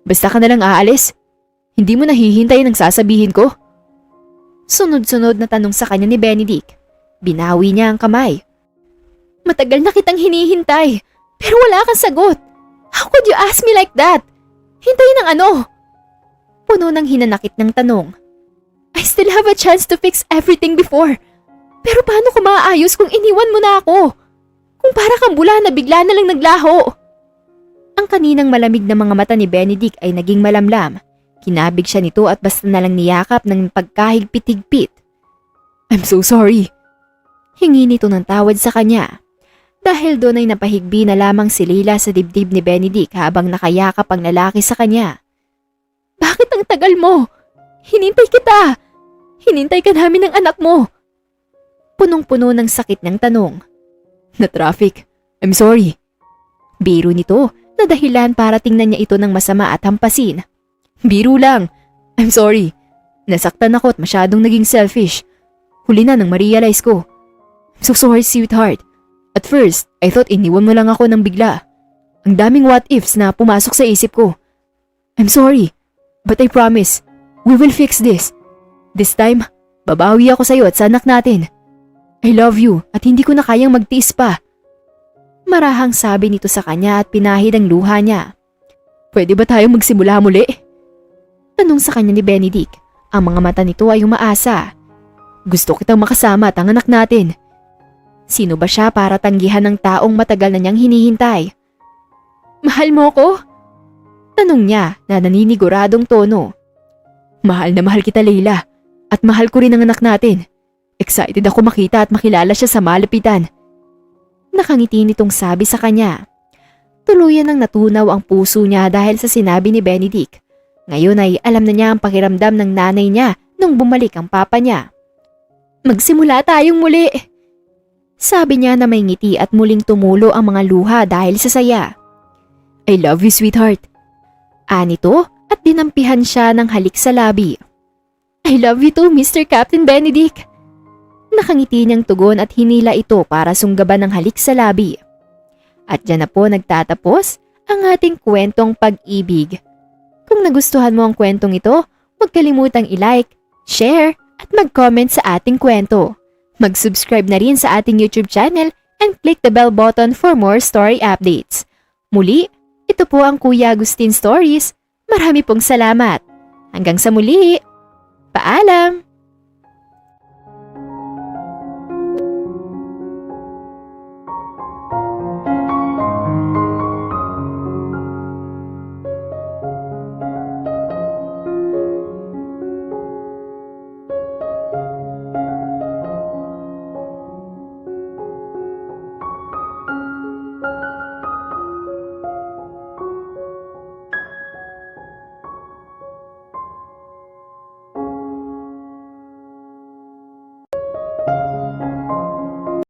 Speaker 1: basta ka na lang aalis? Hindi mo nahihintay ng sasabihin ko? Sunod-sunod na tanong sa kanya ni Benedict. Binawi niya ang kamay. Matagal na kitang hinihintay, pero wala kang sagot. How could you ask me like that? Hintayin ng ano? Puno ng hinanakit ng tanong. I still have a chance to fix everything before. Pero paano ko maaayos kung iniwan mo na ako? Kung para kang bula na bigla na lang naglaho. Ang kaninang malamig na mga mata ni Benedict ay naging malamlam. Kinabig siya nito at basta na lang niyakap ng pagkahigpit-higpit. I'm so sorry. Hingi nito ng tawad sa kanya. Dahil doon ay napahigbi na lamang si Leila sa dibdib ni Benedict habang nakayakap ang lalaki sa kanya. Bakit ang tagal mo? Hinintay kita. Hinintay ka namin ng anak mo. Punong-puno ng sakit ng tanong. Na-traffic. I'm sorry. Biro nito na dahilan para tingnan niya ito ng masama at hampasin. Biro lang. I'm sorry. Nasaktan ako at masyadong naging selfish. Huli na nang ma-realize ko. I'm so sorry, sweetheart. At first, I thought iniwan mo lang ako ng bigla. Ang daming what ifs na pumasok sa isip ko. I'm sorry, but I promise, we will fix this. This time, babawi ako sa'yo at sa anak natin. I love you at hindi ko na kayang magtiis pa. Marahang sabi nito sa kanya at pinahid ang luha niya. Pwede ba tayong magsimula muli? Tanong sa kanya ni Benedict. Ang mga mata nito ay umaasa.
Speaker 2: Gusto kitang makasama at ang anak natin.
Speaker 1: Sino ba siya para tanggihan ng taong matagal na niyang hinihintay? Mahal mo ko? Tanong niya na naniniguradong tono.
Speaker 2: Mahal na mahal kita, Leila. At mahal ko rin ang anak natin. Excited ako makita at makilala siya sa malapitan.
Speaker 1: Nakangiti nitong sabi sa kanya. Tuluyan ang natunaw ang puso niya dahil sa sinabi ni Benedict. Ngayon ay alam na niya ang pakiramdam ng nanay niya nung bumalik ang papa niya. Magsimula tayong muli. Sabi niya na may ngiti at muling tumulo ang mga luha dahil sa saya.
Speaker 2: I love you, sweetheart.
Speaker 1: Anito at dinampihan siya ng halik sa labi. I love you too, Mr. Captain Benedict. Nakangiti niyang tugon at hinila ito para sunggaban ng halik sa labi. At dyan na po nagtatapos ang ating kwentong pag-ibig. Kung nagustuhan mo ang kwentong ito, huwag kalimutang i-like, share, at mag-comment sa ating kwento. Mag-subscribe na rin sa ating YouTube channel and click the bell button for more story updates. Muli, ito po ang Kuya Agustin Stories. Marami pong salamat. Hanggang sa muli!